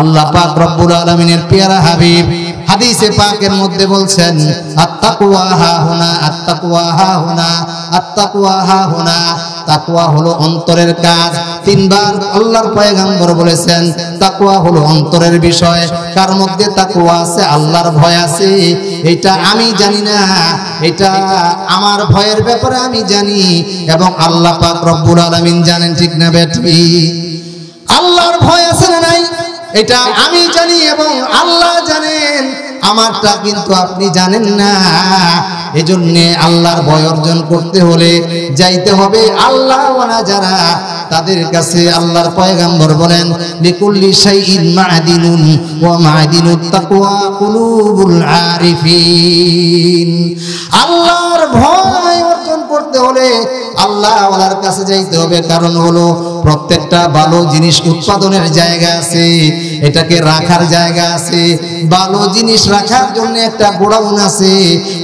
আল্লাহ পাক রব্বুল আলামিনের পেয়ারা হাবিব হাদিসে পাকের মধ্যে বলছেন আত্তাকওয়া হাহুনা, আত্তাকওয়া হাহুনা, আত্তাকওয়া হাহুনা। তাকওয়া হলো অন্তরের কাজ। তিনবার আল্লাহর পয়গম্বর বলেছেন তাকওয়া হলো অন্তরের বিষয়। কার মধ্যে তাকওয়া আছে? আল্লাহর ভয় আছে। এটা আমি জানি না, এটা আমার ভয়ের ব্যাপারে আমি জানি এবং আল্লাহ পাক রব্বুল আলামিন জানেন, ঠিক না বেঠি? আল্লাহর ভয় আছে না নাই এটা আমি জানি এবং আল্লাহ জানেন, আমারটা কিন্তু আপনি জানেন না। এজন্য আল্লাহর ভয় অর্জন করতে হলে যাইতে হবে আল্লাহ ওয়ালা যারা, তাদের কাছে আল্লাহর পয়গম্বর বলেন লিকুল্লি শাইইন মা'দিনুন ওয়া মা'দিনুত তাকওয়া কুলুবুল আরিফিন। আল্লাহর ভয় অর্জন করতে হলে আল্লাহ ওয়ালার কাছে যাইতে হবে। কারণ হলো প্রত্যেকটা ভালো জিনিস উৎপাদনের জায়গা আছে, এটাকে রাখার জায়গা আছে। ভালো জিনিস রাখার জন্য একটা গোডাউন আছে,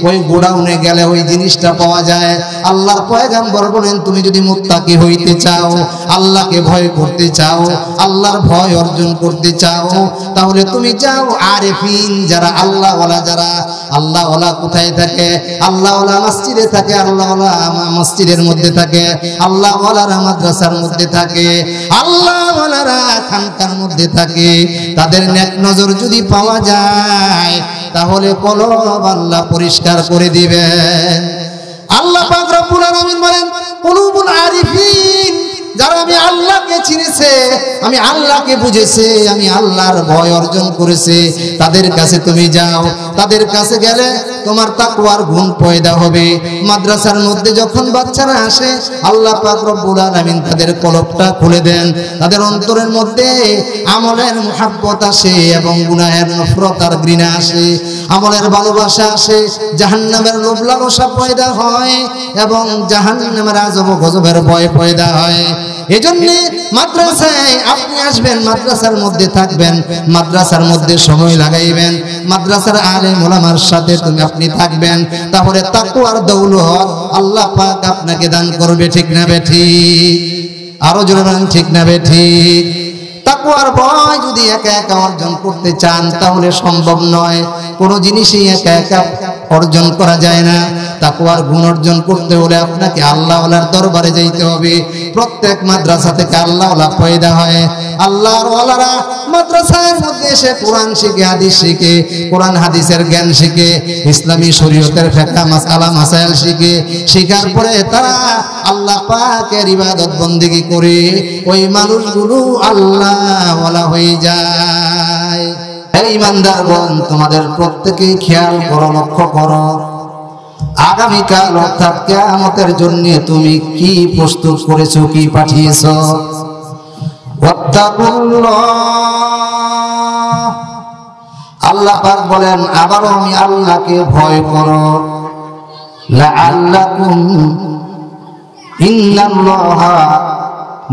ওই গোডাউনে গেলে ওই জিনিসটা পাওয়া যায়। আল্লাহর পয়গম্বর বলেন তুমি যদি মুত্তাকি হইতে চাও, আল্লাহকে ভয় করতে চাও, আল্লাহর ভয় অর্জন করতে চাও, তাহলে তুমি যাও আরিফিন যারা, আল্লাহ ওয়ালা যারা। আল্লাহ ওয়ালা কোথায় থাকে? আল্লাহ ওয়ালা মসজিদে থাকে, আল্লাহ ওয়ালা মসজিদের মধ্যে থাকে, আল্লাহ ওয়ালারা মাদ্রাসার মধ্যে থাকে, আল্লাহ ওয়ালারা খানকার মধ্যে থাকে। তাদের নেক নজর যদি পাওয়া যায় তাহলে কলব আল্লাহ পরিষ্কার করে দিবেন। আল্লাহ পাক রব্বুল আলামিন বলেন কুলুবুল আরিফিন, যারা আমি আল্লাহকে চিনেছে, আমি আল্লাহকে বুঝেছে, আমি আল্লাহর ভয় অর্জন করেছে, তাদের কাছে তুমি যাও। তাদের কাছে গেলে তোমার তাকওয়ার গুণ পয়দা হবে। মাদ্রাসার মধ্যে যখন বাচ্চারা আসে আল্লাহ পাক রব্বুল আলামিন তাদের কলবটা খুলে দেন, তাদের অন্তরের মধ্যে আমলের মুহাব্বত আসে এবং গুনাহের নফরত আর ঘৃণা আসে, আমলের ভালোবাসা আসে, জাহান্নামের লোভ লালসা পয়দা হয় এবং জাহান্নামের আযাব গজবের ভয় পয়দা হয়। এজন্য মাদ্রাসায় আপনি আসবেন, মাদ্রাসার মধ্যে থাকবেন, মাদ্রাসার মধ্যে সময় লাগাইবেন, মাদ্রাসার আলেম ওলামার সাথে আপনি থাকবেন, তাহলে তাকওয়ার দৌলত আল্লাহ পাক আপনাকে দান করবে, ঠিক না বেঠিক? আরো জোরে বলেন ঠিক না বেঠিক? তাকওয়ার ভয় যদি একা একা অর্জন করতে চান তাহলে সম্ভব নয়। কোনো জিনিসই একা একা অর্জন করা যায় না। তাকওয়ার গুণ অর্জন করতে হলে আপনাকে আল্লাহ ওয়ালার দরবারে যাইতে হবে। প্রত্যেক মাদ্রাসা থেকে আল্লাহ ওয়ালা পয়দা হয়। আল্লাহর ওয়ালারা মাদ্রাসার মধ্যে এসে কোরআন শিখে, হাদিস শিখে, কোরআন হাদিসের জ্ঞান শিখে, ইসলামী শরীয়তের ফিকহ মাসআলা মাসাইল শিখে, শিখার পরে তারা আল্লাহ পাকের ইবাদত বন্দেগী করে ওই মানুষগুলো আল্লাহ ওয়ালা হয়ে যায়। এই ইমানদারগণ, তোমাদের প্রত্যেকেই খেয়াল করো, লক্ষ্য করো, আগামীকাল অর্থাৎ কিয়ামতের জন্য তুমি কি প্রস্তুত করেছো, কি পাঠিয়েছো? ওয়াত্তাকুল্লাহ, আল্লাহ পাক বলেন আবারও আমি আল্লাহকে ভয় করো। লাআল্লাকুম, ইন্নাল্লাহা,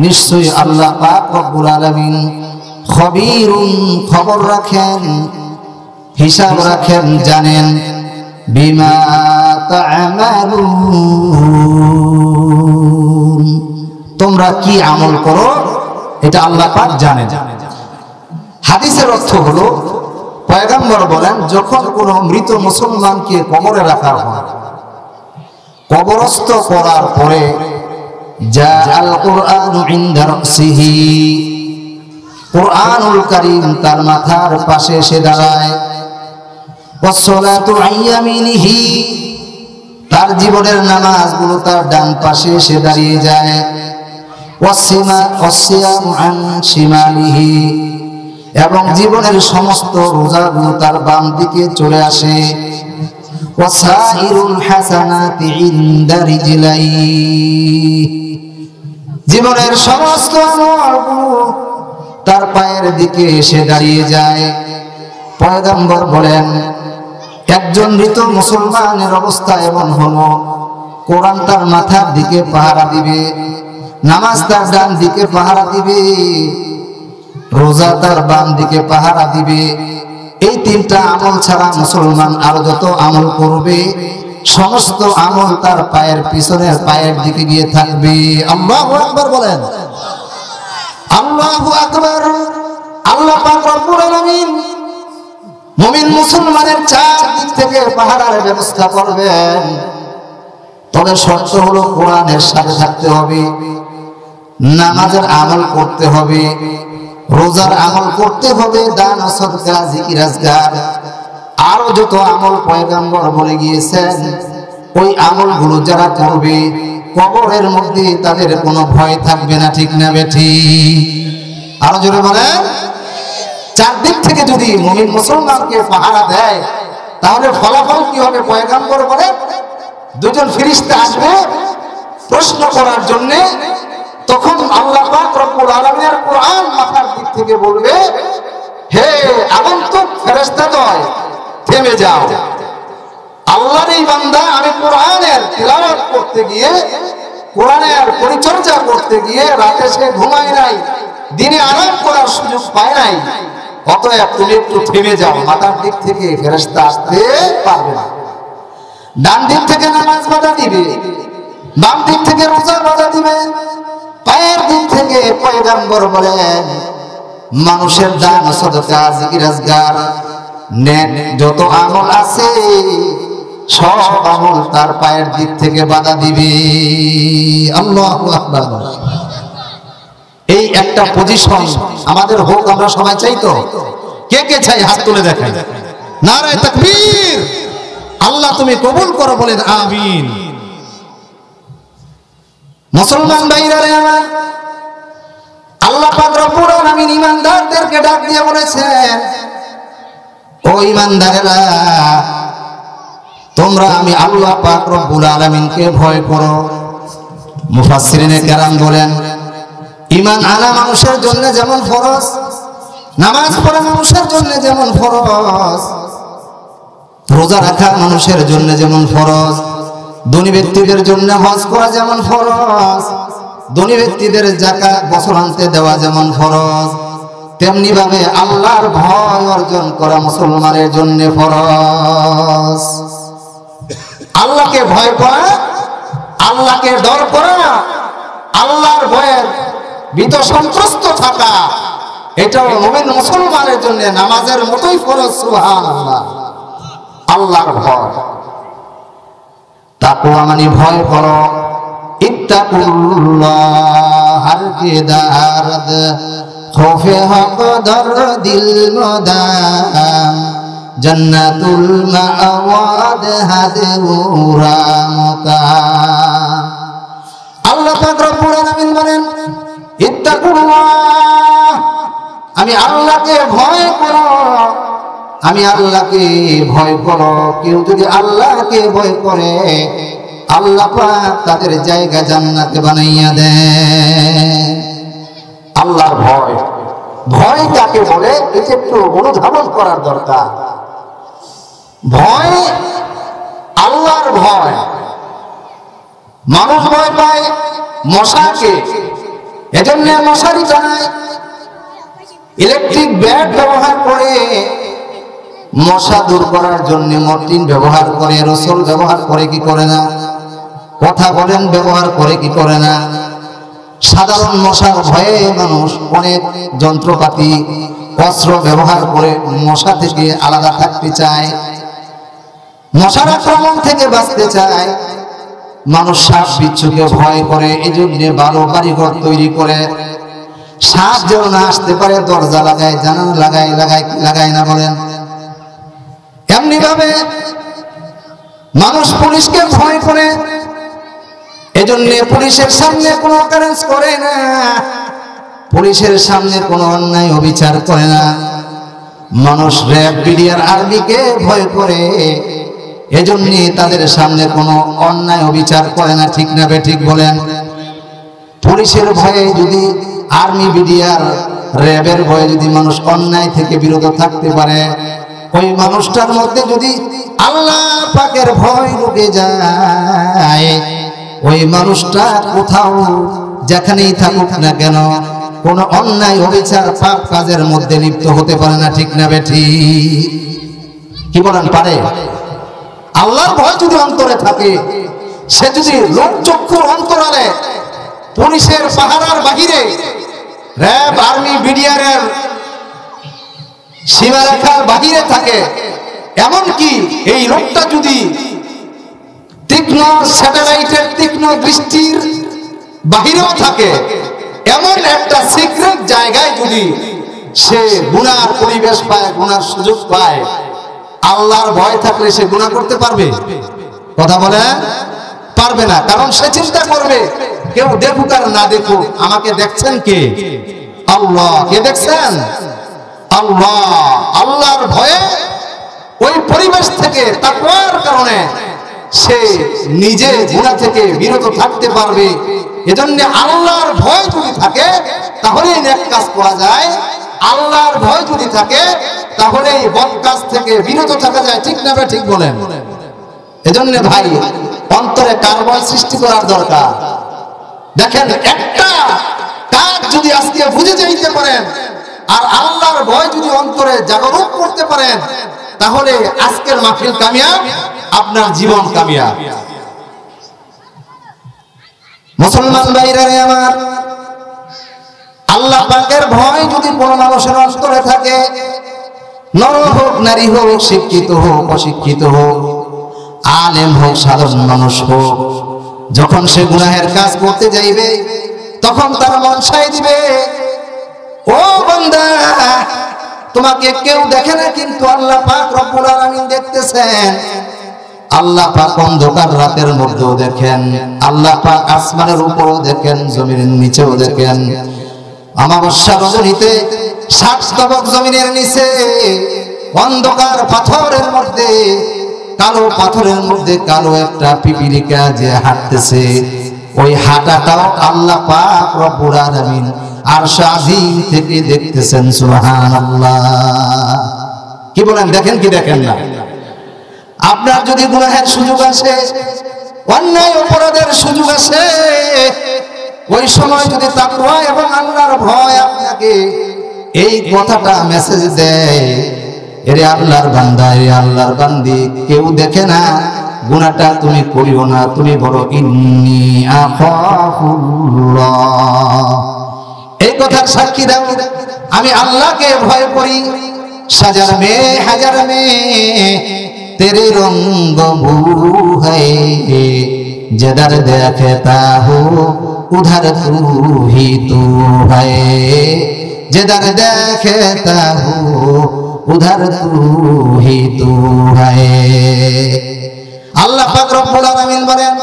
নিশ্চয়ই আল্লাহ পাক রব্বুল আলামিন খবীরুন, খবর রাখেন, হিসাব রাখেন, জানেন, বিমা তা'মালুন, তোমরা কি আমল করো এটা আল্লাহ পাক জানেন। হাদিসের অর্থ হলো পয়গম্বর বলেন যখন কোন মৃত মুসলমানকে কবরে রাখা হয়, কবরস্থ করার পরে জাআল কুরআনু ইনদা রাসিহি, কুরআনুল কারীম তার মাথার পাশে এসে দাঁড়ায়। ওয়াসসালাতু আইয়ামিনিহি, তার জীবনের নামাজগুলো তার ডান পাশে এসে দাঁড়িয়ে যায়। ওয়াসসিয়ামু আন শিমালিহি, এবং জীবনের সমস্ত রোজাগুলো তার বাম দিকে চলে আসে। ওয়াসাইরুল হাসানাতি ইনদা রিজলাইহি, জীবনের সমস্ত আমলগুলো তার পায়ের দিকে এসে দাঁড়িয়ে যায়। পয়গম্বর বলেন একজন মৃত মুসলমানের অবস্থা এমন হলো, কোরআন তার মাথার দিকে পাহারা দিবে, নামাজ তার ডান দিকে পাহারা দিবে, রোজা তার বাম দিকে পাহারা দিবে। এই তিনটা আমল ছাড়া মুসলমান আরো যত আমল করবে সমস্ত আমল তার পায়ের পিছনের পায়ের দিকে গিয়ে থাকবে। আল্লাহু আকবার বলেন, আল্লাহু আকবার। আল্লাহ পাক রব্বুল আলামিন মুমিন মুসলমানের চারদিক থেকে পাহারার ব্যবস্থা করবেন। তবে শর্ত হলো কোরআনের সাথে থাকতে হবে, নামাজের আমল করতে হবে, রোজার আমল করতে হবে, দান সদকা জিকির আজকার আরো যত আমল পয়গম্বর বলে গিয়েছেন ওই আমলগুলো যারা করবে কবরের মধ্যে তাদের কোনো ভয় থাকবে না। ঠিক না বেঠি? আরো জোরে বলেন। চারদিক থেকে যদি মুমিন মুসলমানকে পাহারা দেয় তাহলে ফলাফল কি হবে? পয়গম্বর বলে দুজন ফেরেশতা আসবে প্রশ্ন করার জন্য। তখন আল্লাহ পাক রব্বুল আলামিনের কোরআন মাথার দিক থেকে বলবে, হে আগন্তুক ফেরেশতাদ্বয় থেমে যাও। আল্লাহর এই বান্দা আমি কোরআনের তিলাওয়াত করতে গিয়ে, কোরআনের পরিচর্যা করতে গিয়ে রাতে সে ঘুমায় নাই, দিনে আরাম করার সুযোগ পায় নাই, অতএব তুমি একটু থেমে যাও। মাথার দিক থেকে ফেরেশতা আসতে পারবে না। ডান দিক থেকে নামাজ বাধা দিবে, বাম দিক থেকে রোজা বাধা দিবে, পায়ের দিক থেকে পয়গম্বর বলেন মানুষের দান সদকা জিকির আজকার নেক যত আমল আছে সব আমল তার পায়ের দিক থেকে বাধা দিবে। আল্লাহু আকবার। এই একটা পজিশন আমাদের হোক, আমরা সবাই চাই তো? কে কে চাই হাত তুলে দেখাই। নারায়ে তাকবীর। আল্লাহ তুমি কবুল করো, বলেন আমিন। মুসলমান ভাইরা রে আমার, আল্লাহ পাক রব্বুল আলামিন ঈমানদারদেরকে ডাক দিয়ে বলেছেন, ও ঈমানদারেরা তোমরা আমি আল্লাহ পাক রব্বুল আলামিনকে ভয় করো। মুফাসসিরিনে কেরাম বলেন ঈমান আনা মানুষের জন্য যেমন ফরজ, নামাজ পড়া মানুষের জন্য যেমন ফরজ, রোজা রাখা মানুষের জন্য যেমন ফরজ, ধনী ব্যক্তিদের জন্য হজ করা যেমন ফরজ, ধনী ব্যক্তিদের যাকাত বছরান্তে দেওয়া যেমন ফরজ, তেমনি ভাবে আল্লাহর ভয় অর্জন করা মুসলমানের জন্য ফরজ। আল্লাহকে ভয় করা, আল্লাহকে ডর করা, আল্লাহর ভয়ের ভীত সন্ত্রস্ত থাকা, এটাও মুমিন মুসলমানের জন্য নামাজের মতোই ফরজ। সুবহানাল্লাহ। আল্লাহর ভয়, তাকওয়া মানে ভয় করো। ইত্তাকুল্লাহার কিদারদ খৌফে হক দরদিল মদাম জান্নাতুল মাওয়াদ হাদুরা মুকাম। আল্লাহ পাক রব্বুল আলামিন বলেন ইত্তাকুল্লাহ, আমি আল্লাহকে ভয় করো, আমি আল্লাহকে ভয় করো। কেউ যদি আল্লাহকে ভয় করে আল্লাহ পাক তাদের জায়গা জান্নাতে বানাইয়া দেন। আল্লাহর ভয়, ভয় কাকে বলে এটা একটু অনুধাবন করার দরকার। ভয়, আল্লাহর ভয়। মানুষ ভয় পায় মশাকে, এজন্য মশারি টানায়, ইলেকট্রিক ব্যাট ব্যবহার করে মশা দূর করার জন্য মর্টিন ব্যবহার করে, রসুল ব্যবহার করে কি করে না? কথা বলেন, ব্যবহার করে কি করে না? সাধারণ মশার ভয়ে মানুষ অনেক যন্ত্রপাতি অস্ত্র ব্যবহার করে মশা থেকে আলাদা থাকতে চায়, মশার আক্রমণ থেকে বাঁচতে চায়। মানুষ সাপ বিচ্ছুকে ভয় করে, এই জন্য ভালো বাড়িঘর তৈরি করে সাপ যেন না আসতে পারে দরজা লাগায়, জানালা লাগায় না বলেন? এমনি ভাবে মানুষ পুলিশকে ভয় করে, এজন্য পুলিশের সামনে কোনো অকারেন্স করে না, পুলিশের সামনে কোনো অন্যায় অবিচার করে না। মানুষ র্যাব, বিডিআর, আর্মিকে ভয় করে, এজন্য তাদের সামনে কোনো অন্যায় অবিচার করে না। ঠিক না বেঠিক বলেন? পুলিশের ভয়ে যদি, আর্মি, বিডিআর, র্যাবের ভয়ে যদি মানুষ অন্যায় থেকে বিরত থাকতে পারে, ওই মানুষটার মধ্যে যদি আল্লাহ পাকের ভয় ঢুকে যায়, ওই মানুষটা কোথাও যেখানেই থাকুক না কেন কোন অন্যায় অবিচার পাপ কাজের মধ্যে লিপ্ত হতে পারে না। ঠিক না বেঠিক? কি বলেন, পারে? আল্লাহর ভয় যদি অন্তরে থাকে, সে যদি লোকচক্ষুর অন্তরালে পুলিশের পাহারার বাহিরে র্যাব, আর্মি, বিডিআরের সীমারেখার বাহিরে থাকে, এমনকি এই লোকটা যদি তীক্ষ্ণ স্যাটেলাইটের তীক্ষ্ণ দৃষ্টির বাহিরেও থাকে, এমন একটা সিক্রেট জায়গায় যদি সে গুনার পরিবেশ পায়, গুনার সুযোগ পায়, আল্লাহর ভয় থাকলে সে গুনাহ করতে পারবে? কথা বলে পারবে না। কারণ সে চিন্তা করবে কেউ দেখুক আর না দেখুক, আমাকে দেখছেন কে? আল্লাহ। কে দেখছেন? আল্লাহ। আল্লাহর ভয়ে ওই পরিবেশ থেকে, তাকওয়ার কারণে সে নিজে গুনাহ থেকে বিরত থাকতে পারবে। এজন্য আল্লাহর ভয় যদি থাকে তাহলে নেক কাজ করা যায়, আল্লাহর ভয় যদি থাকে তাহলে এই বদ কাজ থেকে বিরত থাকা যায়। ঠিক না? ঠিক বলেন। এজন্য ভাই, অন্তরে কার ভয় সৃষ্টি করার দরকার। দেখেন, একটা কাজ যদি আজকে বুঝে যাইতে পারেন আর আল্লাহর ভয় যদি অন্তরে জাগরণ করতে পারেন, তাহলে আজকের মাহফিল কামিয়াব, আপনার জীবন কামিয়াব। মুসলমান ভাইরা আমার, আল্লাহ পাকের ভয় যদি কোনো মানুষের অন্তরে থাকে, নর হোক নারী হোক, শিক্ষিত হোক অশিক্ষিত হোক, আলেম হোক সাধারণ মানুষ হোক, যখন সে গুনাহের কাজ করতে যাইবে তখন তার মন সায় দিবে, ও বান্দা, তোমাকে কেউ দেখে না, কিন্তু আল্লাহ পাক রব্বুল আলামিন দেখতেছেন। আল্লাহ পাক অন্ধকার রাতের মধ্যেও দেখেন, আল্লাহ পাক আসমানের উপরেও দেখেন, জমিনের নিচেও দেখেন। অমাবস্যা রজনীতে 60 তবক জমিনের নিচে অন্ধকার পাথরের মধ্যে, কালো পাথরের মধ্যে কালো একটা পিপিলিকা যে হাঁটতেছে, ওই হাঁটাটাও আল্লাহ পাক রব্বুল আলামিন আরশ আজিম থেকে দেখতেছেন। সুবহানাল্লাহ। কি বলেন? দেখেন কি দেখেন না? আপনার যদি গুনাহের সুযোগ আসে, অন্যায় অপরাধের সুযোগ আসে, ওই সময় যদি তাকওয়া এবং আল্লাহর ভয় আপনাকে এই কথাটা মেসেজ দেয়, এরে আল্লাহর বান্দা, এরে আল্লাহর বান্দি, কেউ দেখে না, গুনাহটা তুমি করিও না, তুমি বলো ইন্নী আখাফুল্লাহ। এই কথার সাক্ষী দাও, আমি আল্লাহকে ভয় করি। সাজার মে হাজার মে तेरे रंग बू है, जिधर देखता हो उधर तू ही तू है, जिधर देखता हो उधर तू ही तू है। আল্লাহ পাক রব্বুল আলামিন বলেন,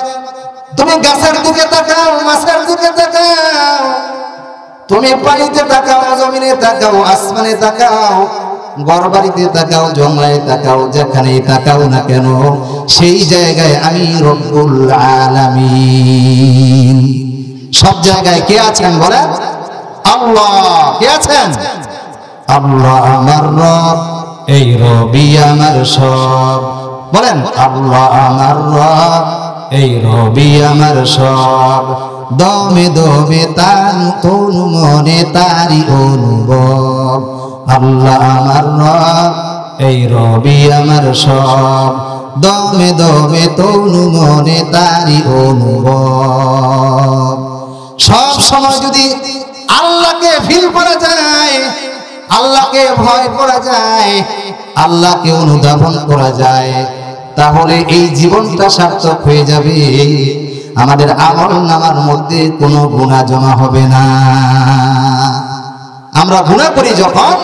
তুমি গাছের দিকে তাকাও, মাছের দিকে তাকাও, তুমি পানিতে তাকাও, জমিনে তাকাও, আসমানে তাকাও, ঘরবাড়িতে তাকাও, জঙ্গলে তাকাও, যেখানেই তাকাও না কেন, সেই জায়গায় আমি রব্বুল আলামিন। সব জায়গায় কে আছেন বলেন? আল্লাহ। কে আছেন? আল্লাহ আমার রব, এই রবি আমার সব। বলেন, আল্লাহ আমার রব, এই রবি আমার সব। দমে দমে তার তন মনে তারি অনুভব। আল্লাহ আমার রব, এই রবি আমার সব। দমে দমে তনু মনে তারি অনুভব। সব সময় যদি আল্লাহকে ফিল করা যায়, আল্লাহকে ভয় করা যায়, আল্লাহকে অনুধাবন করা যায়, তাহলে এই জীবনটা সার্থক হয়ে যাবে। আমাদের আমল নামার মধ্যে কোনো গুনাহ জমা হবে না। আমরা গুনাহ করি যখন,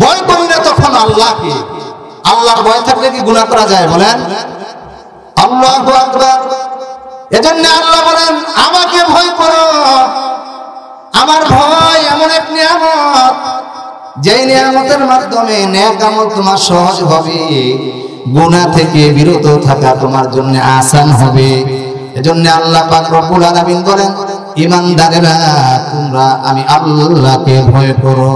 ভয় করি না তখন আল্লাহকে। আল্লাহর ভয় থাকলে কি গুনাহ করা যায় বলেন? আল্লাহু আকবার। এজন্য আল্লাহ বলেন, আমাকে ভয় করো। আমার ভয় এমন এক নিয়ামত, যেই নিয়ামতের মাধ্যমে নেক আমল তোমার সহজ হবে, গুনাহ থেকে বিরত থাকা তোমার জন্য আসান হবে। এজন্য আল্লাহ পাক রব্বুল আলামিন বলেন, ঈমানদারেরা তোমরা আমি আল্লাহকে ভয় করো।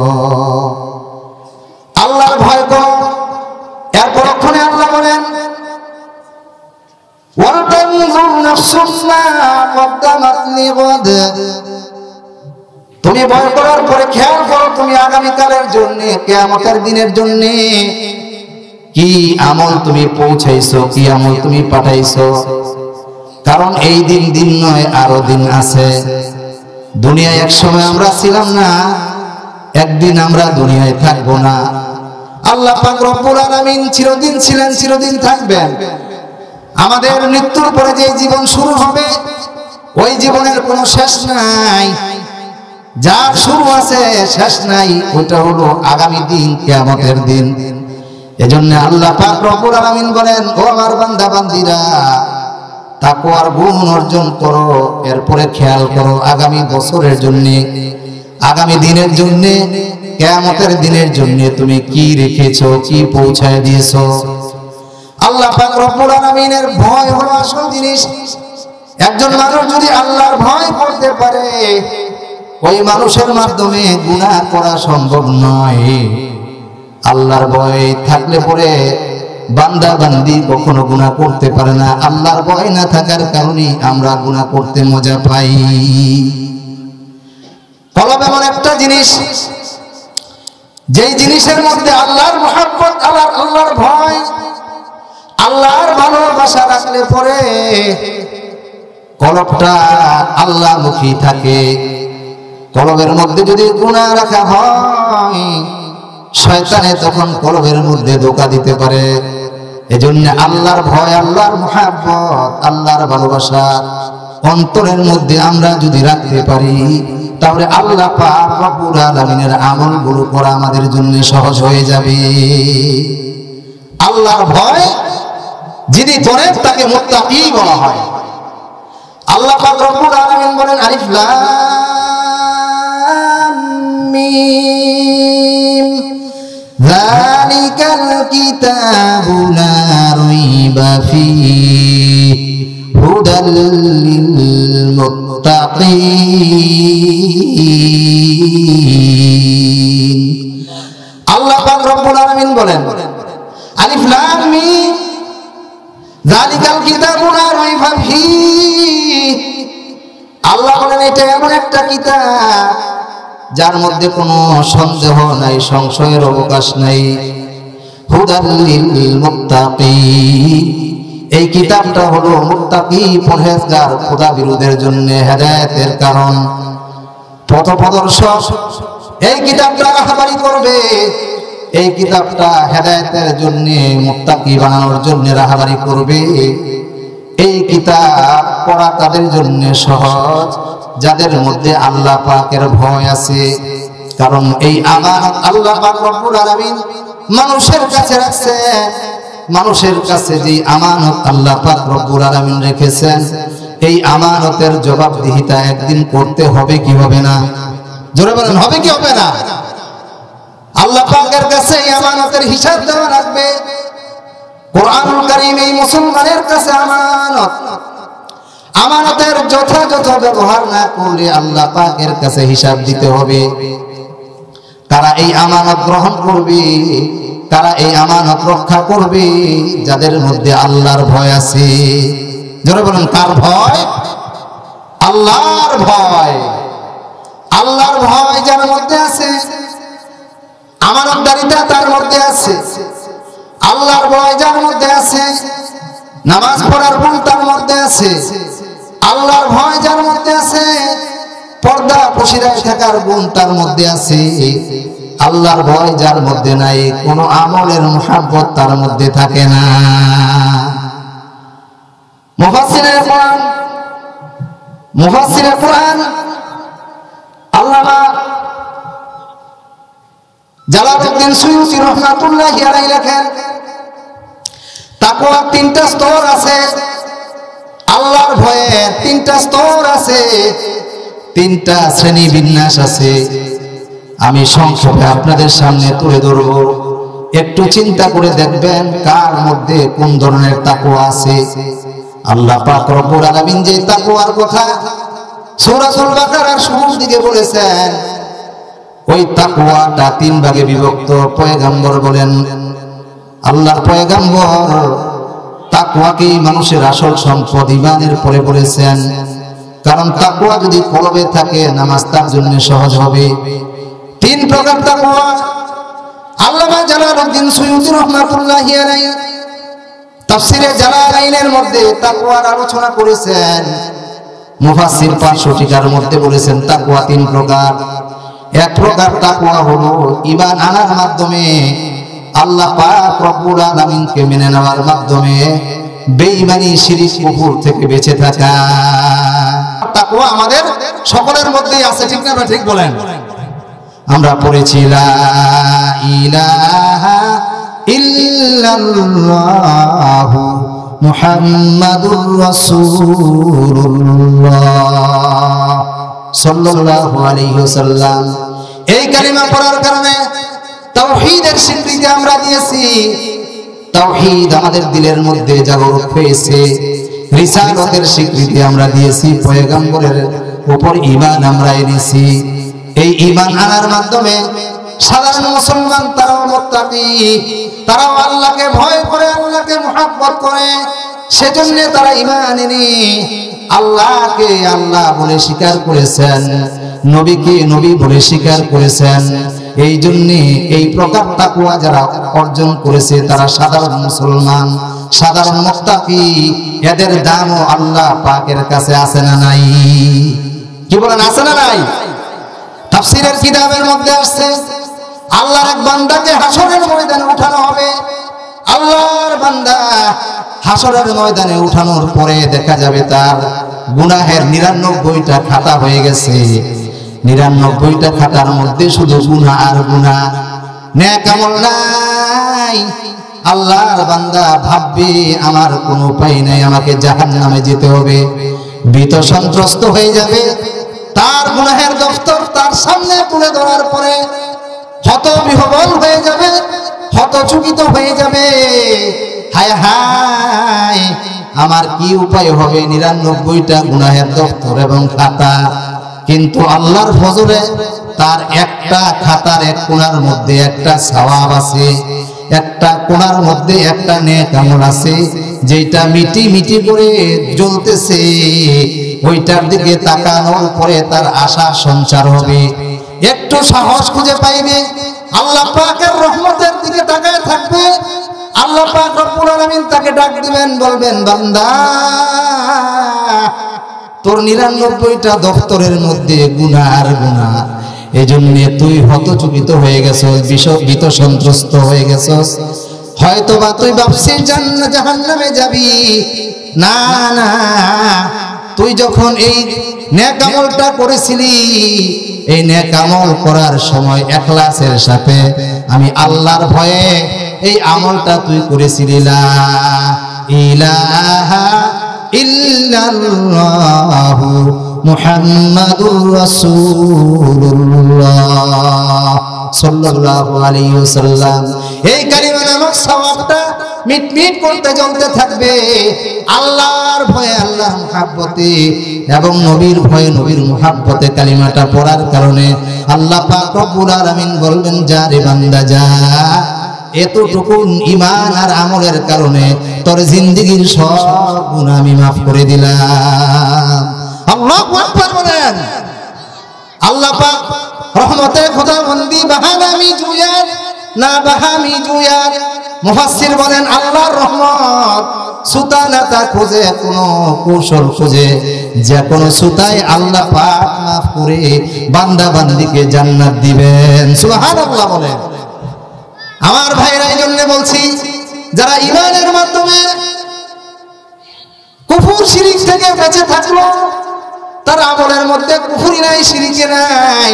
আল্লাহর ভয় করো। এরপর ওখানে আল্লাহ বলেন, ওয়ালতানজুর নাফসুম মা কদ্দামাত লিগাদ। তুমি ভয় করার পরে খেয়াল করো, তুমি আগামীকালের জন্য, কিয়ামতের দিনের জন্য কি আমল তুমি পৌঁছাইছো, কি আমল তুমি পাঠাইছো। কারণ এই দিন নয়, আরো দিন আছে। দুনিয়ায় এক সময় আমরা ছিলাম না, একদিন আমরা দুনিয়ায় থাকবো না। আল্লাহ পাক রব্বুল আলামিন চিরদিন ছিলেন, চিরদিন থাকবেন। আমাদের মৃত্যুর পরে যে জীবন শুরু হবে ওই জীবনের কোনো শেষ নাই, যার শুরু আছে শেষ নাই, ওটা হলো আগামী দিন, কিয়ামতের দিন। এজন্য আল্লাহ পাক রব্বুল আলামিন বলেন, ও আমার বান্দা বান্দীরা, তাকওয়ার গুণ অর্জন করো, এরপরে খেয়াল করো আগামী বছরের জন্য, আগামী দিনের জন্য, কিয়ামতের দিনের জন্য তুমি কি রেখেছো, কি পৌঁছায় দিয়েছো। আল্লাহ পাক রব্বুল আলামিনের ভয় হলো আসল জিনিস। একজন মানুষ যদি আল্লাহর ভয় করতে পারে, ওই মানুষের মাধ্যমে গুনাহ করা সম্ভব নয়। আল্লাহর ভয় থাকলে পরে বান্দা বান্দি কখনো গুনাহ করতে পারে না। আল্লাহর ভয় না থাকার কারণে আমরা গুনাহ করতে মজা পাই। কলব এমন একটা জিনিস, যেই জিনিসের মধ্যে আল্লাহর মহব্বত, আল্লাহর ভয়, আল্লাহর ভালোবাসা রাখলে পরে কলবটা আল্লাহমুখী থাকে। কলবের মধ্যে যদি গুনাহ রাখা হয়, শয়তানে তখন কলবের মধ্যে ধোঁকা দিতে পারে। এজন্য আল্লাহর ভয়, আল্লাহর মহব্বত, আল্লাহর ভালোবাসা অন্তরের মধ্যে আমরা যদি রাখতে পারি, তাহলে আল্লাহ পাক রব্বুল আলামিনের আমলগুলো করা আমাদের জন্য সহজ হয়ে যাবে। আল্লাহর ভয় যিনি করেন তাকে মুত্তাকি বলা হয়। আল্লাহ পাক রব্বুল আলামিন বলেন, আলিফ লাম মিম যালিকাল কিতাবু লা রাইবা ফীহি হুদাল লিল মুত্তাকিন। আল্লাহ পাক রব্বুল আলামিন বলেন, আলিফ লাম মিম যালিকাল কিতাবু লা রাইবা ফীহি। আল্লাহ বলেন এটা এমন একটা কিতাব যার মধ্যে কোনো সন্দেহ নাই, সংশয়ের অবকাশ নাই। হুদাল লিল মুত্তাকিন, এই কিতাবটা হলো মুত্তাকি পরহেজগার খোদা বিরোধের জন্য হেদায়েতের কারণ, পথপ্রদর্শক। এই কিতাবটা রাহবারি করবে, এই কিতাবটা হেদায়েতের জন্য, মুত্তাকি বানানোর জন্য রাহবারি করবে। এই কিতাব পড়া তাদের জন্য সহজ, যাদের মধ্যে আল্লাহ পাকের ভয় আছে। কারণ এই আমানত আল্লাহ পাক রব্বুল আলামিন মানুষের কাছে রাখছে। মানুষের কাছে যে আমানত আল্লাহ পাক রব্বুল আলামিন রেখেছেন, এই আমানতের জবাবদিহিতা একদিন করতে হবে কি হবে না? জোরে বলেন, হবে কি হবে না? আল্লাহ পাকের কাছে এই আমানতের হিসাব দেওয়া লাগবে। কোরআনুল কারীম এই মুসলমানের কাছে আমানত, আমানতের যথাযথ ব্যবহার না করলে আল্লাহ পাকের কাছে হিসাব দিতে হবে। তারা এই আমানত গ্রহণ করবে, তারা এই আমানত রক্ষা করবে যাদের মধ্যে আল্লাহর ভয় আছে। যারা বলেন কার ভয়? আল্লাহর ভয়। আল্লাহর ভয় যার মধ্যে আছে, আমানতদারিতা তার মধ্যে আছে। আল্লাহর ভয় যার মধ্যে আছে, নামাজ পড়ার গুণ তার মধ্যে আছে। আল্লাহর ভয় যার মধ্যে আছে, পর্দা পশিরায় থাকার গুণ তার মধ্যে আছে। আল্লাহর ভয় যার মধ্যে নাই, কোন আমলের মুহাব্বত তার মধ্যে থাকে না। মুফাসসিরে কোরআন আল্লামা জালালউদ্দিন সুয়ুতী রাহমাতুল্লাহি আলাইহি লেখেন, তাকওয়ার তিনটা স্তর আছে। আল্লাহর ভয়ের তিনটা স্তর আছে, তিনটা শ্রেণী বিন্যাস আছে। আমি সংক্ষেপে আপনাদের সামনে তুলে ধরব। একটু চিন্তা করে দেখবেন কার মধ্যে কোন ধরনের তাকওয়া আছে। আল্লাহ পাক রব্বুল আলামিন যে তাকওয়ার কথা সূরাতুল বাকারার শুরুর দিকে বলেছেন, ওই তাকওয়াটা তিন ভাগে বিভক্ত। পয়গম্বর বলেন, আল্লাহর পয়গম্বর তাকওয়াকেই মানুষের আসল সম্পদ ঈমানের পরে বলেছেন। কারণ তাকওয়া যদি কলবে থাকে, নামাজ তার জন্য সহজ হবে। তিন প্রকার তাকওয়া আল্লামা জালালউদ্দিন সুয়ুতী রাহমাতুল্লাহি আলাইহি তাফসীরে জালালাইনের মধ্যে তাকওয়ার আলোচনা করেছেন। মুফাসসির 500 টিকার মধ্যে বলেছেন তাকওয়া তিন প্রকার। এক প্রকার তাকওয়া হলো ঈমান আনার মাধ্যমে আল্লাহ পাক রব্বুল আলামিনকে মেনে নেওয়ার মাধ্যমে বেঈমানি শিরক কুফর থেকে বেঁচে থাকা। তাকওয়া আমাদের সকলের মধ্যেই আছে, ঠিক না? ঠিক বলেন। আমরা পড়েছি লা ইলাহা ইল্লাল্লাহু মুহাম্মাদুর রাসূলুল্লাহ সাল্লাল্লাহু আলাইহি ওয়াসাল্লাম। এই কালিমা পড়ার কারণে তাওহীদের স্বীকৃতি আমরা দিয়েছি। তাওহীদ আমাদের দিলের মধ্যে জাগরণ হয়েছে। রিসালাতের স্বীকৃতি আমরা দিয়েছি। পয়গম্বরের উপর ঈমান আমরা এনেছি। এই ঈমান আনার মাধ্যমে সাধারণ মুসলমান তারাও মুত্তাকি, তারাও আল্লাহকে ভয় করে, আল্লাহকে মুহাব্বত করে। সেজন্য তারা ঈমান এনে আল্লাহকে আল্লাহ বলে স্বীকার করেছেন, নবীকে নবী বলে স্বীকার করেছেন। এই জন্য এই প্রকার তাকওয়া যারা অর্জন করেছে তারা সাধারণ মুসলমান, সাধারণ মুত্তাকি। এদের দামও আল্লাহ পাকের কাছে আছে না নাই? কি বলেন, আছে না নাই? তাফসীরের কিতাবের মধ্যে আসছে আল্লাহর এক বান্দাকে হাসরের ময়দানে উঠানো হবে। আল্লাহর বান্দা হাসরের ময়দানে উঠানোর পরে দেখা যাবে তার গুনাহের 99টা খাতা হয়ে গেছে। 99টা খাতার মধ্যে শুধু গুনাহ আর গুনাহ, নেক আমল নাই। আল্লাহর বান্দা ভাববে আমার কোনো উপায় নাই, আমাকে জাহান্নামে যেতে হবে। ভীত সন্ত্রস্ত হয়ে যাবে। তার গুনাহের দফতর তার সামনে তুলে ধরার পরে হতবিহ্বল হয়ে যাবে, হতচকিত হয়ে যাবে। হায় হায়, আমার কি উপায় হবে? 99টা গুনাহের দফতর এবং খাতা। কিন্তু আল্লাহর ফজলে তার একটা খাতার এক কোণার মধ্যে একটা সওয়াব আছে, একটা কোণার মধ্যে একটা নেক আমল আছে, যেটা মিটি মিটি করে জ্বলতেছে। ওইটার দিকে তাকানোর পরে তার আশা সঞ্চার হবে, একটু সাহস খুঁজে পাইবে, আল্লাহ পাকের রহমতের দিকে তাকায় থাকবে। আল্লাহ পাক রব্বুল আলামিন তাকে ডাক দিবেন, বলবেন বান্দা তোর 99টা দফতরের মধ্যে গুনাহ আর গুনাহ। এজন্য তুই হতচকিত হয়ে গেছস, ভীত সন্ত্রস্ত হয়ে গেছস। হয়তোবা তুই ভাবছিস জাহান্নামে যাবি। না না, তুই যখন এই নেক আমলটা করেছিলি, এই নেক আমল করার সময় ইখলাসের সাথে আমি আল্লাহর ভয়ে এই আমলটা তুই করেছিলি। লা ইলাহা ইল্লাল্লাহু মুহাম্মাদুর রাসূলুল্লাহ সাল্লাল্লাহু আলাইহি ওয়াসাল্লাম। এই কালিমা নামক সওয়াবটা মিটমিট করতে জ্বলতে থাকবে। আল্লাহর ভয়ে, আল্লাহর মুহাব্বতে এবং নবীর ভয়ে, নবীর মুহাব্বতে কালিমাটা পড়ার কারণে আল্লাহ পাক রব্বুল আলামিন বলবেন, যা রে বান্দা যা, এতটুকু ঈমান আর আমলের কারণে তোর জিন্দেগীর সব গুনাহ আমি মাফ করে দিলাম। আল্লাহু আকবার বলেন। আল্লাহ পাক রহমতে খোদাবন্দি বাহানামি জুয়ার না বাহামি জুয়ার। মুফাসসির বলেন আল্লাহর রহমত সুতানাতা খোঁজে, কোনো কৌশল খোঁজে, যে কোনো সুতায় আল্লাহ পাক মাফ করে বান্দা বান্দিকে জান্নাত দিবেন। সুবহানাল্লাহ বলেন। আমার ভাইরা, এই জন্য বলছি, যারা ঈমানের মাধ্যমে কুফর শিরক থেকে বেঁচে থাকলো, তার আমলের মধ্যে কুফরি নাই, শিরকে নাই,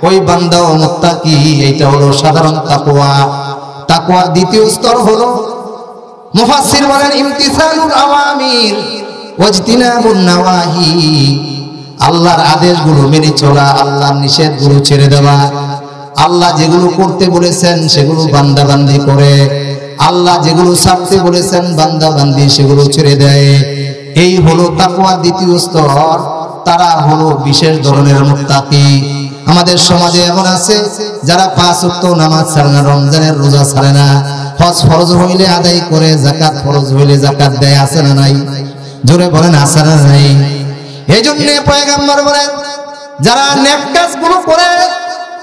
ওই বান্দা ও মুত্তাকি। এইটা হলো সাধারণ তাকওয়া। তাকওয়ার দ্বিতীয় স্তর হলো, মুফাসসির বলেন, ইমতিসালুল আওয়ামির ওয়াজতিনাবুন নাওয়াহি। আল্লাহর আদেশগুলো মেনে চলা, আল্লাহর নিষেধগুলো ছেড়ে দেওয়া। আল্লাহ যেগুলো করতে বলেছেন সেগুলো বান্দা বান্দি করে, আল্লাহ যেগুলো ছাড়তে বলেছেন বান্দা বান্দি সেগুলো ছেড়ে দেয়। এই হলো তাকওয়ার দ্বিতীয় স্তর। তারা হলো বিশেষ ধরনের মুত্তাকি। আমাদের সমাজে এমন আছে যারা 5 ওয়াক্ত নামাজ ছাড়ে না, রমজানের রোজা ছাড়ে না, হজ ফরজ হইলে আদায় করে, যাকাত ফরজ হইলে যাকাত দেয়। আছে না নাই? জোরে বলেন, আছে না নাই? এই জন্য পয়গম্বর বলেন, যারা নেক কাজগুলো করে,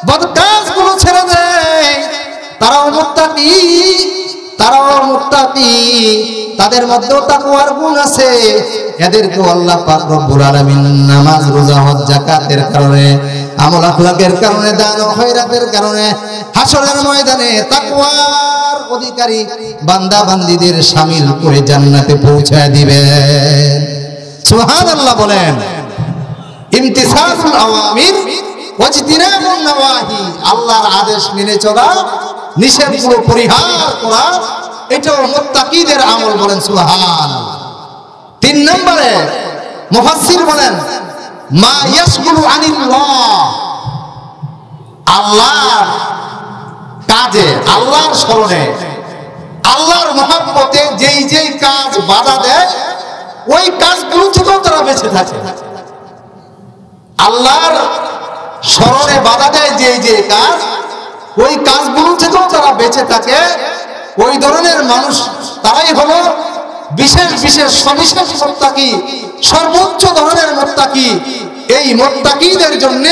বদ কাজগুলো ছেড়ে দেয়, তারাও মুত্তাকি, তারাও মুত্তাকি। তাদের মধ্যেও তাকওয়ার গুণ আছে। এদেরকে আল্লাহ পাক রব্বুল আলামিন নামাজ, রোজা, হজ, যাকাতের কারণে, আমল আখলাকের কারণে, দান ও খয়রাতের কারণে হাসরের ময়দানে তাকওয়া অধিকারী বান্দা বান্দীদের শামিল করে জান্নাতে পৌঁছায় দিবেন। সুবহানাল্লাহ বলেন। ইমতিসালুল আওয়ামির ওয়াজতিনাবুন নওয়াহি, আল্লাহর আদেশ মেনে চলা, নিষেধগুলো পরিহার করা, এটাও মুত্তাকিদের আমল। বলেন সুবহানাল্লাহ। 3 নম্বরে মুফাসসির বলেন মা ইয়াশগুলু আনিল্লাহ, আল্লাহর কাজে, আল্লাহর স্মরণে, আল্লাহর মহব্বতে যেই যেই কাজ বাধা দেয় ওই কাজগুলো থেকেও তারা বেঁচে থাকে। আল্লাহর স্মরণে বাধা দেয় যেই যে কাজ, ওই কাজগুলো থেকেও তারা বেঁচে থাকে। ওই ধরনের মানুষ তারাই হলো বিশেষ বিশেষ সবিশেষ মুত্তাকি, সর্বোচ্চ ধরনের মুত্তাকি। এই মুত্তাকিদের জন্য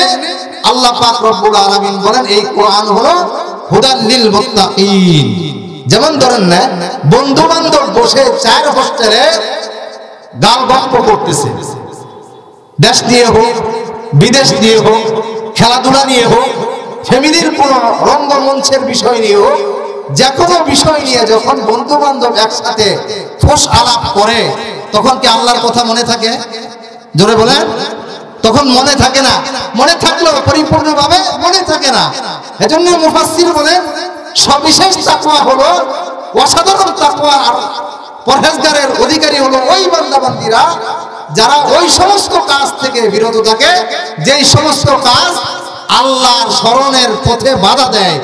আল্লাহ পাক রব্বুল আলামিন বলেন এই কোরআন হলো হুদাল লিল মুত্তাকিন। যেমন ধরেন না, বন্ধু বান্ধব বসে চায়ের হোস্টেলে গাল গল্প করতেছে, দেশ নিয়ে হোক, বিদেশ নিয়ে হোক, খেলাধুলা নিয়ে হোক, ফ্যামিলির কোনো রঙ্গমঞ্চের বিষয় নিয়ে হোক, যে কোনো বিষয় নিয়ে যখন বন্ধু বান্ধব একসাথে ঠোস আলাপ করে, তখন কি আল্লাহর কথা মনে থাকে? জোরে বলেন। তখন মনে থাকে না, মনে থাকলেও পরিপূর্ণভাবে মনে থাকে না। এজন্য মুফাসসির বলেন সবিশেষ তাকওয়া হলো, অসাধারণ তাকওয়া আর পরহেজগারের অধিকারী হলো ওই বান্দা বান্দীরা যারা ওই সমস্ত কাজ থেকে বিরত থাকে যেই সমস্ত কাজ আল্লাহর স্মরণের পথে বাধা দেয়।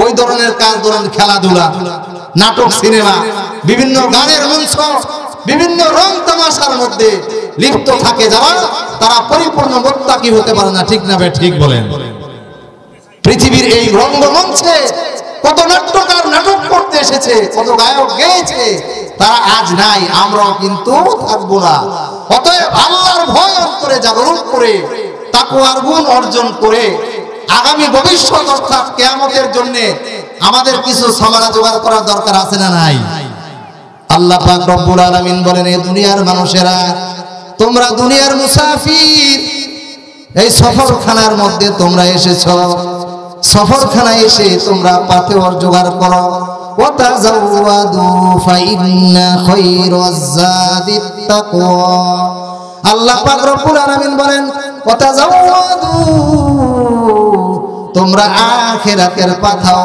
ওই ধরনের কাজ, ধরেন খেলাধুলা, নাটক, সিনেমা, বিভিন্ন গানের মঞ্চ, বিভিন্ন রং তামাশার মধ্যে লিপ্ত থাকে যারা, তারা পরিপূর্ণ মুত্তাকি হতে পারে না। ঠিক না ভাই? ঠিক বলেন। পৃথিবীর এই রঙ্গমঞ্চে কত নাট্যকার নাটক করতে এসেছে, কত গায়ক গেয়েছে, তারা আজ নাই, আমরাও কিন্তু থাকবো না। অতএব আল্লাহর ভয় অন্তরে জাগরণ করে, তাকওয়ার গুণ অর্জন করে আগামী ভবিষ্যৎ অর্থাৎ কিয়ামতের জন্য আমাদের কিছু সামানা জোগাড় করার দরকার আছে না নাই? আল্লাহ পাক রব্বুল আলামিন বলেন এই দুনিয়ার মানুষেরা, তোমরা দুনিয়ার মুসাফির, এই সফরখানার মধ্যে তোমরা এসেছো, সফরখানায় এসে তোমরা পাথেওয়ার জোগাড় করো। ওয়াতাযাওয়াদু ফাইন্না খায়রাজ যাদিত তাকওয়া। আল্লাহ পাক রব্বুল আলামিন বলেন ওয়াতাযাওয়াদু, তোমরা আখিরাতের পাথাও,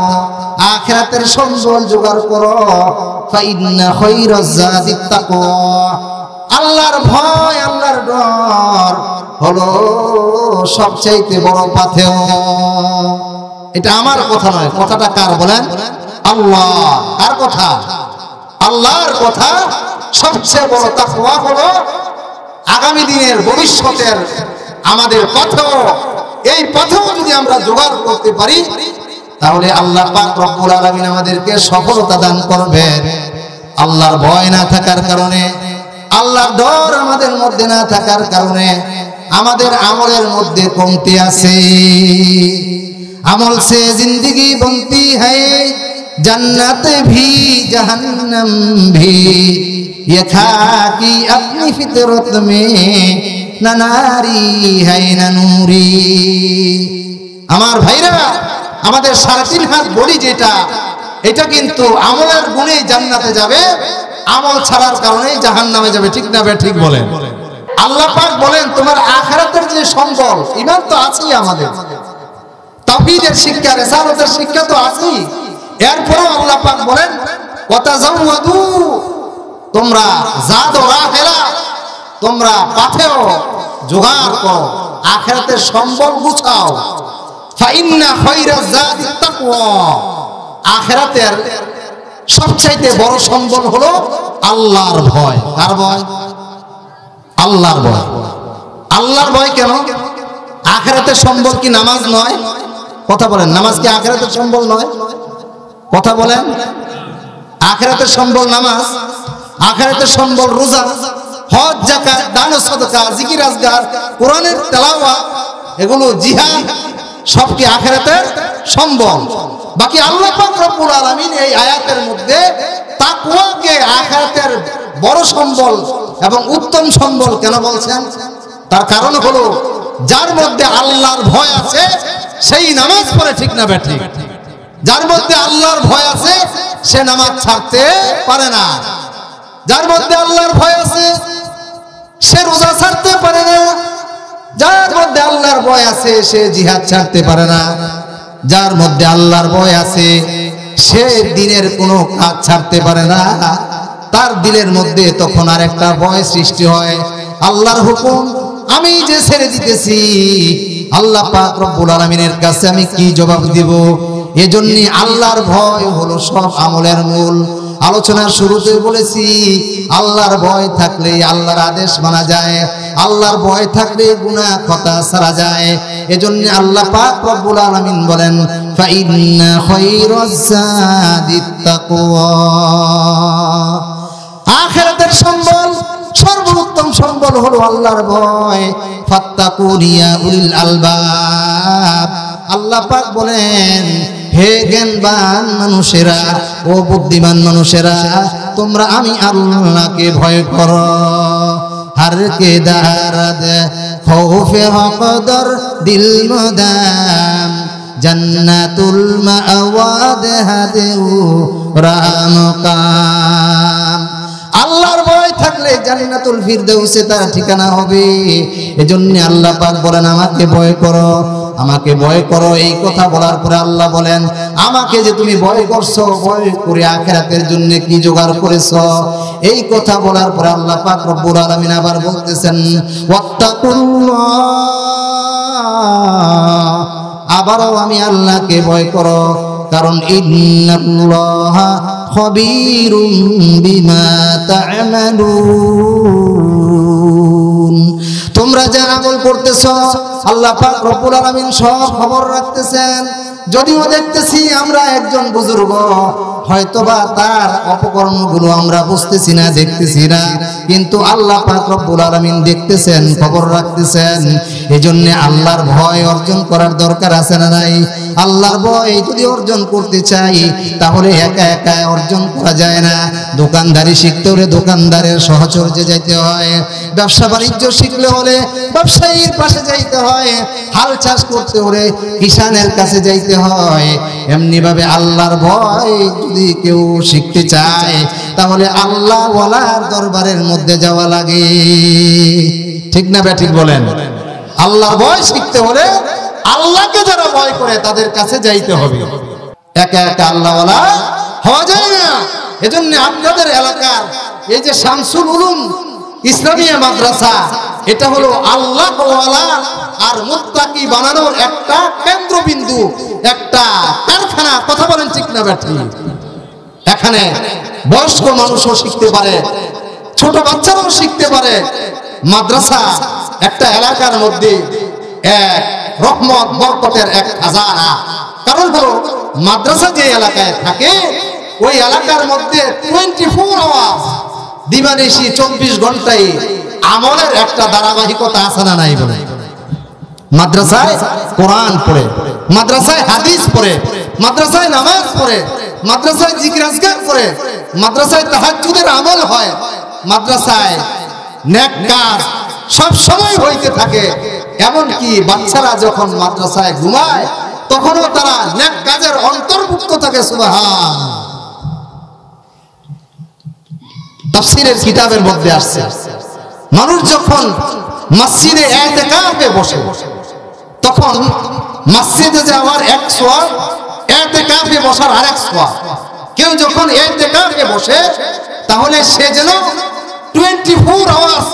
আখিরাতের সম্বল জোগাড় করো। ফাইন্না খায়রাজ যাদিত তাকওয়া, আল্লাহর ভয়, আল্লাহর ডর হলো সবচাইতে বড় পাথেয়। এটা আমার কথা নয়, কথাটা কার বলেন? আল্লাহ। কার কথা? আল্লাহর কথা। সবচেয়ে বড় তাকওয়া হলো আগামী দিনের ভবিষ্যতের আমাদের পথেও, এই পথেও যদি আমরা জোগাড় করতে পারি তাহলে আল্লাহ পাক রব্বুল আলামিন আমাদেরকে সফলতা দান করবেন। আল্লাহর ভয় না থাকার কারণে, আল্লাহর ডর আমাদের মধ্যে না থাকার কারণে আমাদের আমলের মধ্যে কমতি আছে। আমল से जिंदगी बनती है, जन्नत भी जहन्नम भी, ये खाकी अपनी फितरत में ना नारी है ना नूरी। আমার ভাইরা, আমাদের 3.5 হাত বলি যেটা, এটা কিন্তু আমলের গুণেই জান্নাতে যাবে, আমল ছাড়ার কারণেই জাহান্নামে যাবে। ঠিক না? ঠিক বলেন। আল্লাহ পাক বলেন তোমার আখিরাতের যে সম্বল, ঈমান তো আছেই, আমাদের তাওহীদের শিক্ষা, রিসালাতের শিক্ষা তো আছেই, এরপরও আল্লাহ পাক বলেন ওয়াতাযাওয়াদু, তোমরা জাদ ও আখিরা, তোমরা পাথেও জোগাড় করো, আখিরাতের সম্বল গুছাও। ফাইন্না খায়রাজ যাদিত তাকওয়া, আখিরাতের সবচাইতে বড় সম্বল হলো আল্লাহর ভয়। কার ভয়? আল্লাহর ভয়। আল্লাহর ভয় কেন? আখিরাতের সম্বল কি নামাজ নয়? কথা বলেন। নামাজ কি আখিরাতের সম্বল নয়? কথা বলেন। আখিরাতের সম্বল নামাজ, আখিরাতের সম্বল রোজা, হজ, যাকাত, দান ও সাদকা, জিকির আজগার, কোরআনের তেলাওয়াত, এগুলো জিহাদ, সব কি আখিরাতের সম্বল। বাকি আল্লাহ পাক রব্বুল আলামিন এই আয়াতের মধ্যে তাকওয়াকে আখিরাতের বড় সম্বল এবং উত্তম সম্বল কেন বলছেন? তার কারণ হলো যার মধ্যে আল্লাহর ভয় আছে সেই নামাজ পড়ে। ঠিক না বেঠিক? যার মধ্যে আল্লাহর ভয় আছে সে নামাজ ছাড়তে পারে না। যার মধ্যে আল্লাহর ভয় আছে সে রোজা ছাড়তে পারে না। যার মধ্যে আল্লাহর ভয় আছে সে জিহাদ ছাড়তে পারে না। যার মধ্যে আল্লাহর ভয় আছে সে দিনের কোনো কাজ ছাড়তে পারে না। তার দিলের মধ্যে তখন আর একটা ভয় সৃষ্টি হয়, আল্লাহর হুকুম আমি যে ছেড়ে দিতেছি, আল্লাহ পাক রব্বুল আলামিনের কাছে আমি কি জবাব দিব? এজন্য আল্লাহর ভয় হলো সব আমলের মূল। আলোচনার শুরুতে বলেছি আল্লাহর ভয় থাকলে আল্লাহর আদেশ মানা যায়, আল্লাহর ভয় থাকলে গুনাহ খতা ছাড়া যায়। এজন্য আল্লাহ পাক রব্বুল আলামিন বলেন ফাইন্না খায়রাজ যাদিত তাকওয়া। আখিরাতের সম্বল, সর্বোত্তম সম্বল হলো আল্লাহর ভয়। ফাত্তাকুনি ইয়া উলিল আলবাব। আল্লাহ পাক বলেন হে জ্ঞানবান মানুষেরা ও বুদ্ধিমান মানুষেরা, তোমরা আমি আল্লাহকে ভয় করো। हर के दारद खौफ हक़दर दिल मदाम जन्नतुल मावाद हादेउ रामकाम। আল্লাহর ভয় থাকলে জান্নাতুল ফিরদাউসে তার ঠিকানা হবে। এজন্য আল্লাহ পাক বলেন আমাকে ভয় করো, আমাকে ভয় করো। এই কথা বলার পরে আল্লাহ বলেন আমাকে যে তুমি ভয় করছো, ভয় করে আখিরাতের জন্য কি জোগাড় করেছো। এই কথা বলার পরে আল্লাহ পাক রব্বুল আলামিন আবার বলতেছেন ওয়াত্তাকুল্লাহ, আবারও আমি আল্লাহকে ভয় করো, কারণ ইন্নাল্লাহা খবীরুম বিমা তা'মালুন। তোমরা যা আমল করতেছো আল্লাহ পাক রব্বুল আলামিন সব খবর রাখতেছেন। যদিও দেখতেছি আমরা একজন বুজুর্গ, হয়তোবা তার অপকর্মগুলো আমরা বুঝতেছি না, দেখতেছি না, কিন্তু আল্লাহ পাক রব্বুল আলামিন দেখতেছেন, খবর রাখতেছেন। এজন্য আল্লাহর ভয় অর্জন করার দরকার আছে না নাই? আল্লাহর ভয় যদি অর্জন করতে চাই তাহলে একা একা অর্জন করা যায় না। দোকানদারি শিখতে হলে দোকানদারের সহচর্যে যাইতে হয়, ব্যবসা বাণিজ্য শিখলে হলে ব্যবসায়ীর পাশে যাইতে হয়, হাল চাষ করতে হলে কিষানের কাছে যাইতে হয়। এমনি ভাবে আল্লাহর ভয় যদি কেউ শিখতে চায় তাহলে আল্লাহ ওয়ালার দরবারের মধ্যে যাওয়া লাগে। ঠিক না ঠিক বলেন? আল্লাহর ভয় শিখতে হলে আল্লাহকে যারা ভয় করে তাদের কাছে যাইতে হবে, একা একা আল্লাহ ওয়ালা হওয়া যায় না। এজন্য আপনাদের এলাকার এই যে শামসুল উলুম ইসলামিয়া মাদ্রাসা, এটা হলো আল্লাহ ওয়ালা আর মুত্তাকি বানানোর একটা কেন্দ্রবিন্দু, একটা কারখানা। কথা বলেন ঠিক না ঠিক? এখানে বয়স্ক মানুষও শিখতে পারে, ছোট বাচ্চারাও শিখতে পারে। মাদ্রাসা একটা এলাকার মধ্যে এক রহমত বরকতের এক খাজানা। কারণ হলো মাদ্রাসা যে এলাকায় থাকে ওই এলাকার মধ্যে 24 আওয়ার্স দিবানিশি 24 ঘন্টায় আমলের একটা ধারাবাহিকতা আছে না নাই? বলে মাদ্রাসায় কোরআন পড়ে, মাদ্রাসায় হাদিস পড়ে, মাদ্রাসায় নামাজ পড়ে, মাদ্রাসায় জিকির আজকার করে, মাদ্রাসায় তাহাজ্জুদের আমল হয়, মাদ্রাসায় নেক কাজ সব সময় হইতে থাকে। এমনকি বাচ্চারা যখন মাদ্রাসায় ঘুমায় তখনও তারা নেক কাজের অন্তর্ভুক্ত থাকে। সুবহান। তাফসীরের কিতাবের মধ্যে আসছে মানুষ যখন মসজিদে ইতিকাফে বসে তখন মসজিদে যাওয়ার এক সওয়াব, ইতিকাফে বসার আরেক সওয়াব। কেউ যখন ইতিকাফে বসে তাহলে সে যেন 24 আওয়ার্স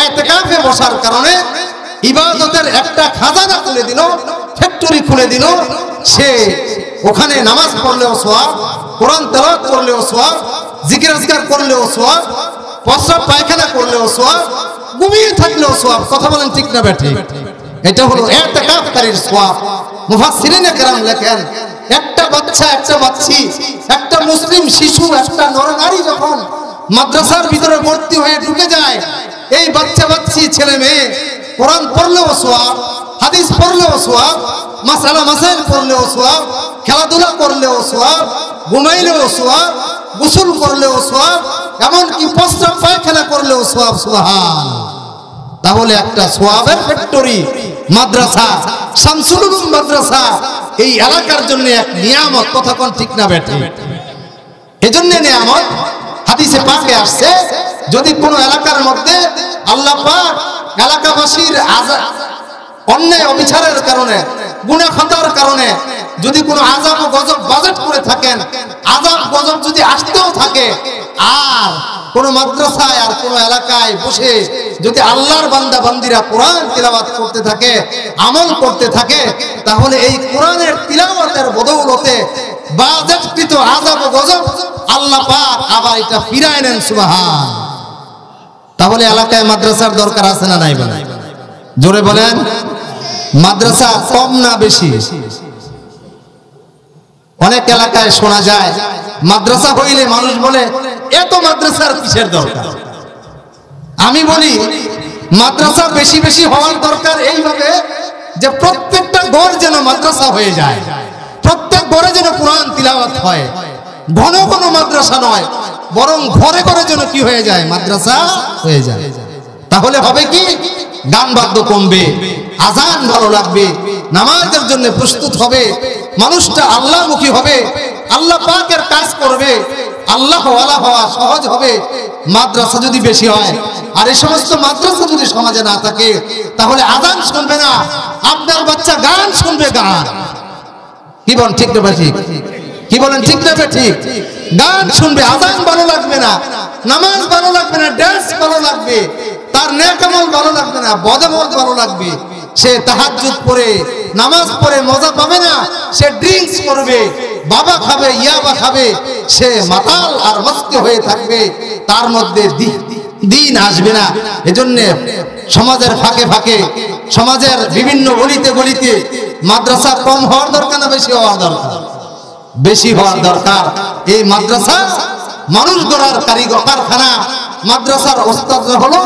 ইতিকাফে বসার কারণে ইবাদতের একটা খাজানা খুলে দিল, ফ্যাক্টরি খুলে দিল। সে ওখানে নামাজ পড়লেও সওয়াব, কোরআন তেলাওয়াত করলেও সওয়াব, জিকির আজকার করলেও সওয়াব, প্রস্রাব পায়খানা করলেও সওয়াব, ঘুমিয়ে থাকলেও সওয়াব। কথা বলেন ঠিক না ঠিক? এটা হলো ইতিকাফকারীর সওয়াব। মুফাসসিরিনে কেরাম লেখেন একটা বাচ্চা, একটা বাচ্চি, একটা মুসলিম শিশু, একটা নরনারী যখন মাদ্রাসার ভিতরে ভর্তি হয়ে ঢুকে যায়, এই বাচ্চা বাচ্চি ছেলে মেয়ে কোরআন পড়লেও সওয়াব, হাদিস পড়লেও সওয়াব, মাসালা মাসাইল পড়লেও সওয়াব, খেলাধুলা করলেও সওয়াব, ঘুমাইলেও সওয়াব, গোসল করলেও সওয়াব, এমনকি প্রস্রাব পায়খানা করলেও সওয়াব। সুবহান। তাহলে একটা সওয়াবের ফ্যাক্টরি মাদ্রাসা, শামসুল উলুম মাদ্রাসা এই এলাকার জন্য এক নিয়ামত। কথা কোন ঠিক না বেঠিক? নেয়ামত। হাদিসে পাকে আসছে যদি কোনো এলাকার মধ্যে আল্লাহ পাক এলাকাবাসীর অন্যায় অবিচারের কারণে গুনাহ খাতার কারণে যদি কোনো আযাব ও গজব বাজেট করে থাকেন, আযাব গজব যদি আসতেও থাকে, আর কোন মাদ্রাসায় আর কোন এলাকায় বসে যদি আল্লাহর বান্দা বান্দিরা কোরআন তিলাওয়াত করতে থাকে, আমল করতে থাকে, তাহলে এই কোরআনের তিলাওয়াতের বদৌলতে বাজেটকৃত আযাব ও গজব আল্লাহ পাক আবার এটা ফিরায় নেন। সুবহান। তাহলে এলাকায় মাদ্রাসার দরকার আছে না নাই বলেন? জোরে বলেন। মাদ্রাসা কম না বেশি? অনেক এলাকায় শোনা যায় মাদ্রাসা হইলে মানুষ বলে এত মাদ্রাসার কিসের দরকার। আমি বলি মাদ্রাসা বেশি বেশি হওয়ার দরকার এইভাবে যে প্রত্যেকটা ঘর যেন মাদ্রাসা হয়ে যায়, প্রত্যেক ঘরে যেন কোরআন তিলাওয়াত হয়, ঘন ঘন মাদ্রাসা নয়, বরং ঘরে ঘরে যেন কি হয়ে যায়, মাদ্রাসা হয়ে যায়। তাহলে হবে কি, গান বাদ্য কমবে, আজান ভালো লাগবে, নামাজের জন্য প্রস্তুত হবে, মানুষটা আল্লাহমুখী হবে, আল্লাহ পাকের কাজ করবে, আল্লাহ ওয়ালা হওয়া সহজ হবে। মাদ্রাসা যদি বেশি হয় আর এই সমস্ত মাদ্রাসা যদি সমাজে না থাকে, তাহলে আজান শুনবে না, আপনার বাচ্চা গান শুনবে। গান কি বলেন, ঠিক না ঠিক? কি বলেন, ঠিক না ঠিক? গান শুনবে, আজান ভালো লাগবে না, নামাজ ভালো লাগবে না, ডান্স ভালো লাগবে, তার নেক আমল ভালো লাগবে না, বদ আমল ভালো লাগবে। সে তাহাজ্জুদ পড়ে নামাজ পড়ে মজা পাবে না, সে ড্রিঙ্কস করবে, বাবা খাবে, ইয়াবা খাবে, সে মাতাল আর মস্ত হয়ে থাকবে, তার মধ্যে দিন আসবে না। এজন্য সমাজের ফাঁকে ফাঁকে, সমাজের বিভিন্ন গলিতে গলিতে মাদ্রাসা কম হওয়ার দরকার না বেশি হওয়ার দরকার? বেশি হওয়ার দরকার। এই মাদ্রাসা মানুষ গড়ার কারখানা, মাদ্রাসার ওস্তাদ হলো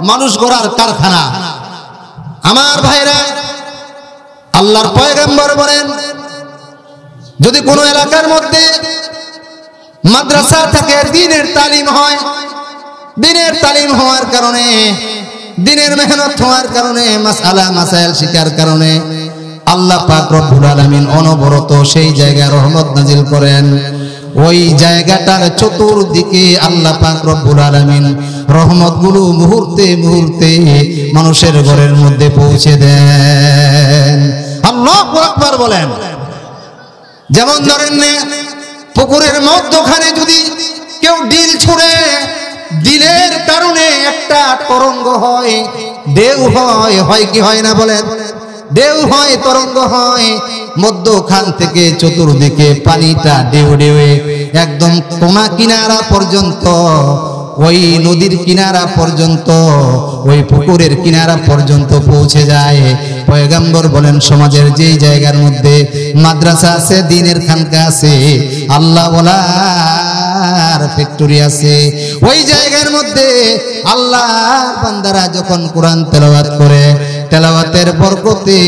মানুষ গড়ার কারখানা। আমার ভাইরা, আল্লাহর পয়গম্বর বলেন যদি কোনো এলাকার মধ্যে মাদ্রাসা থেকে দ্বীনের তালিম হয়, দ্বীনের তালিম হওয়ার কারণে, দ্বীনের মেহনত হওয়ার কারণে, মাসআলা মাসাইল শিখার কারণে আল্লাহ পাক রব্বুল আলামিন অনবরত সেই জায়গায় রহমত নাজিল করেন। ওই জায়গাটার চতুর্দিকে আল্লাহ পাক রব্বুল আলামিন রহমতগুলো মুহূর্তে মুহূর্তে মানুষের ঘরের মধ্যে পৌঁছে দেন। আল্লাহু আকবার বলেন। যেমন ধরেন পুকুরের মধ্যখানে যদি কেউ ডিল ছুঁড়ে, ডিলের কারণে একটা তরঙ্গ হয়, ঢেউ হয়, হয় কি হয় না বলেন? ঢেউ হয়, তরঙ্গ হয়, মধ্যখান থেকে চতুর্দিকে পানিটা ঢেউ ঢেউয়ে একদম কোনা কিনারা পর্যন্ত, ওই নদীর কিনারা পর্যন্ত, ওই পুকুরের কিনারা পর্যন্ত পৌঁছে যায়। পয়গম্বর বলেন সমাজের যেই জায়গার মধ্যে মাদ্রাসা আছে, দ্বীনের খানকা আছে, আল্লাহ ওয়ালার ফ্যাক্টরি আছে, ওই জায়গার মধ্যে আল্লাহর বান্দারা যখন কোরআন তেলাওয়াত করে, তেলাওয়াতের বরকতে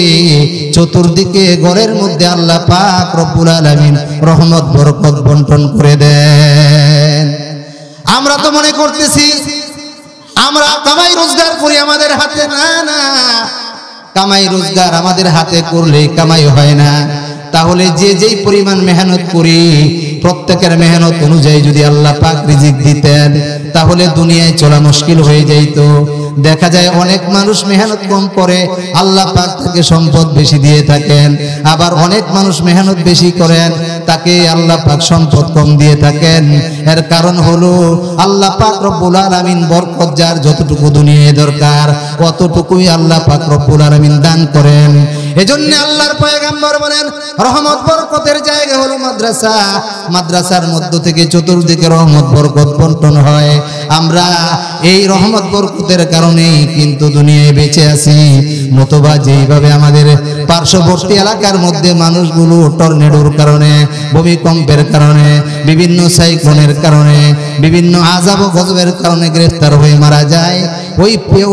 চতুর্দিকে ঘরের মধ্যে আল্লাহ পাক রব্বুল আলামিন রহমত বরকত বন্টন করে দেন। আমরা তো মনে করতেছি আমরা কামাই রোজগার করি আমাদের হাতে, না না, কামাই রোজগার আমাদের হাতে করলে কামাই হয় না। তাহলে যে যেই পরিমাণ মেহনত করি, প্রত্যেকের মেহনত অনুযায়ী যদি আল্লাহ পাক রিজিক দিতেন, তাহলে দুনিয়ায় চলা মুশকিল হয়ে যাইত। দেখা যায় অনেক মানুষ মেহনত কম করে, আল্লাহ পাক তাকে সম্পদ বেশি দিয়ে থাকেন। আবার অনেক মানুষ মেহনত বেশি করেন, তাকে আল্লাহ পাক সম্পদ কম দিয়ে থাকেন। এর কারণ হলো আল্লাহ পাক রব্বুল আলামিন বরকত যার যতটুকু দুনিয়ায় দরকার অতটুকুই আল্লাহ পাক রব্বুল আলামিন দান করেন। এজন্য আল্লাহর পয়গম্বর বলেন রহমত বরকতের জায়গা হলো মাদ্রাসা, মাদ্রাসার মধ্য থেকে চতুর্দিকে রহমত বরকত বন্টন হয়। আমরা এই রহমত বরকতের কারণেই কিন্তু দুনিয়ায় বেঁচে আছি। নতুবা যেইভাবে আমাদের পার্শ্ববর্তী এলাকার মধ্যে মানুষগুলো টর্নেডোর কারণে, ভূমিকম্পের কারণে, বিভিন্ন সাইক্লোনের কারণে, বিভিন্ন আযাব ও গজবের কারণে গ্রেফতার হয়ে মারা যায়,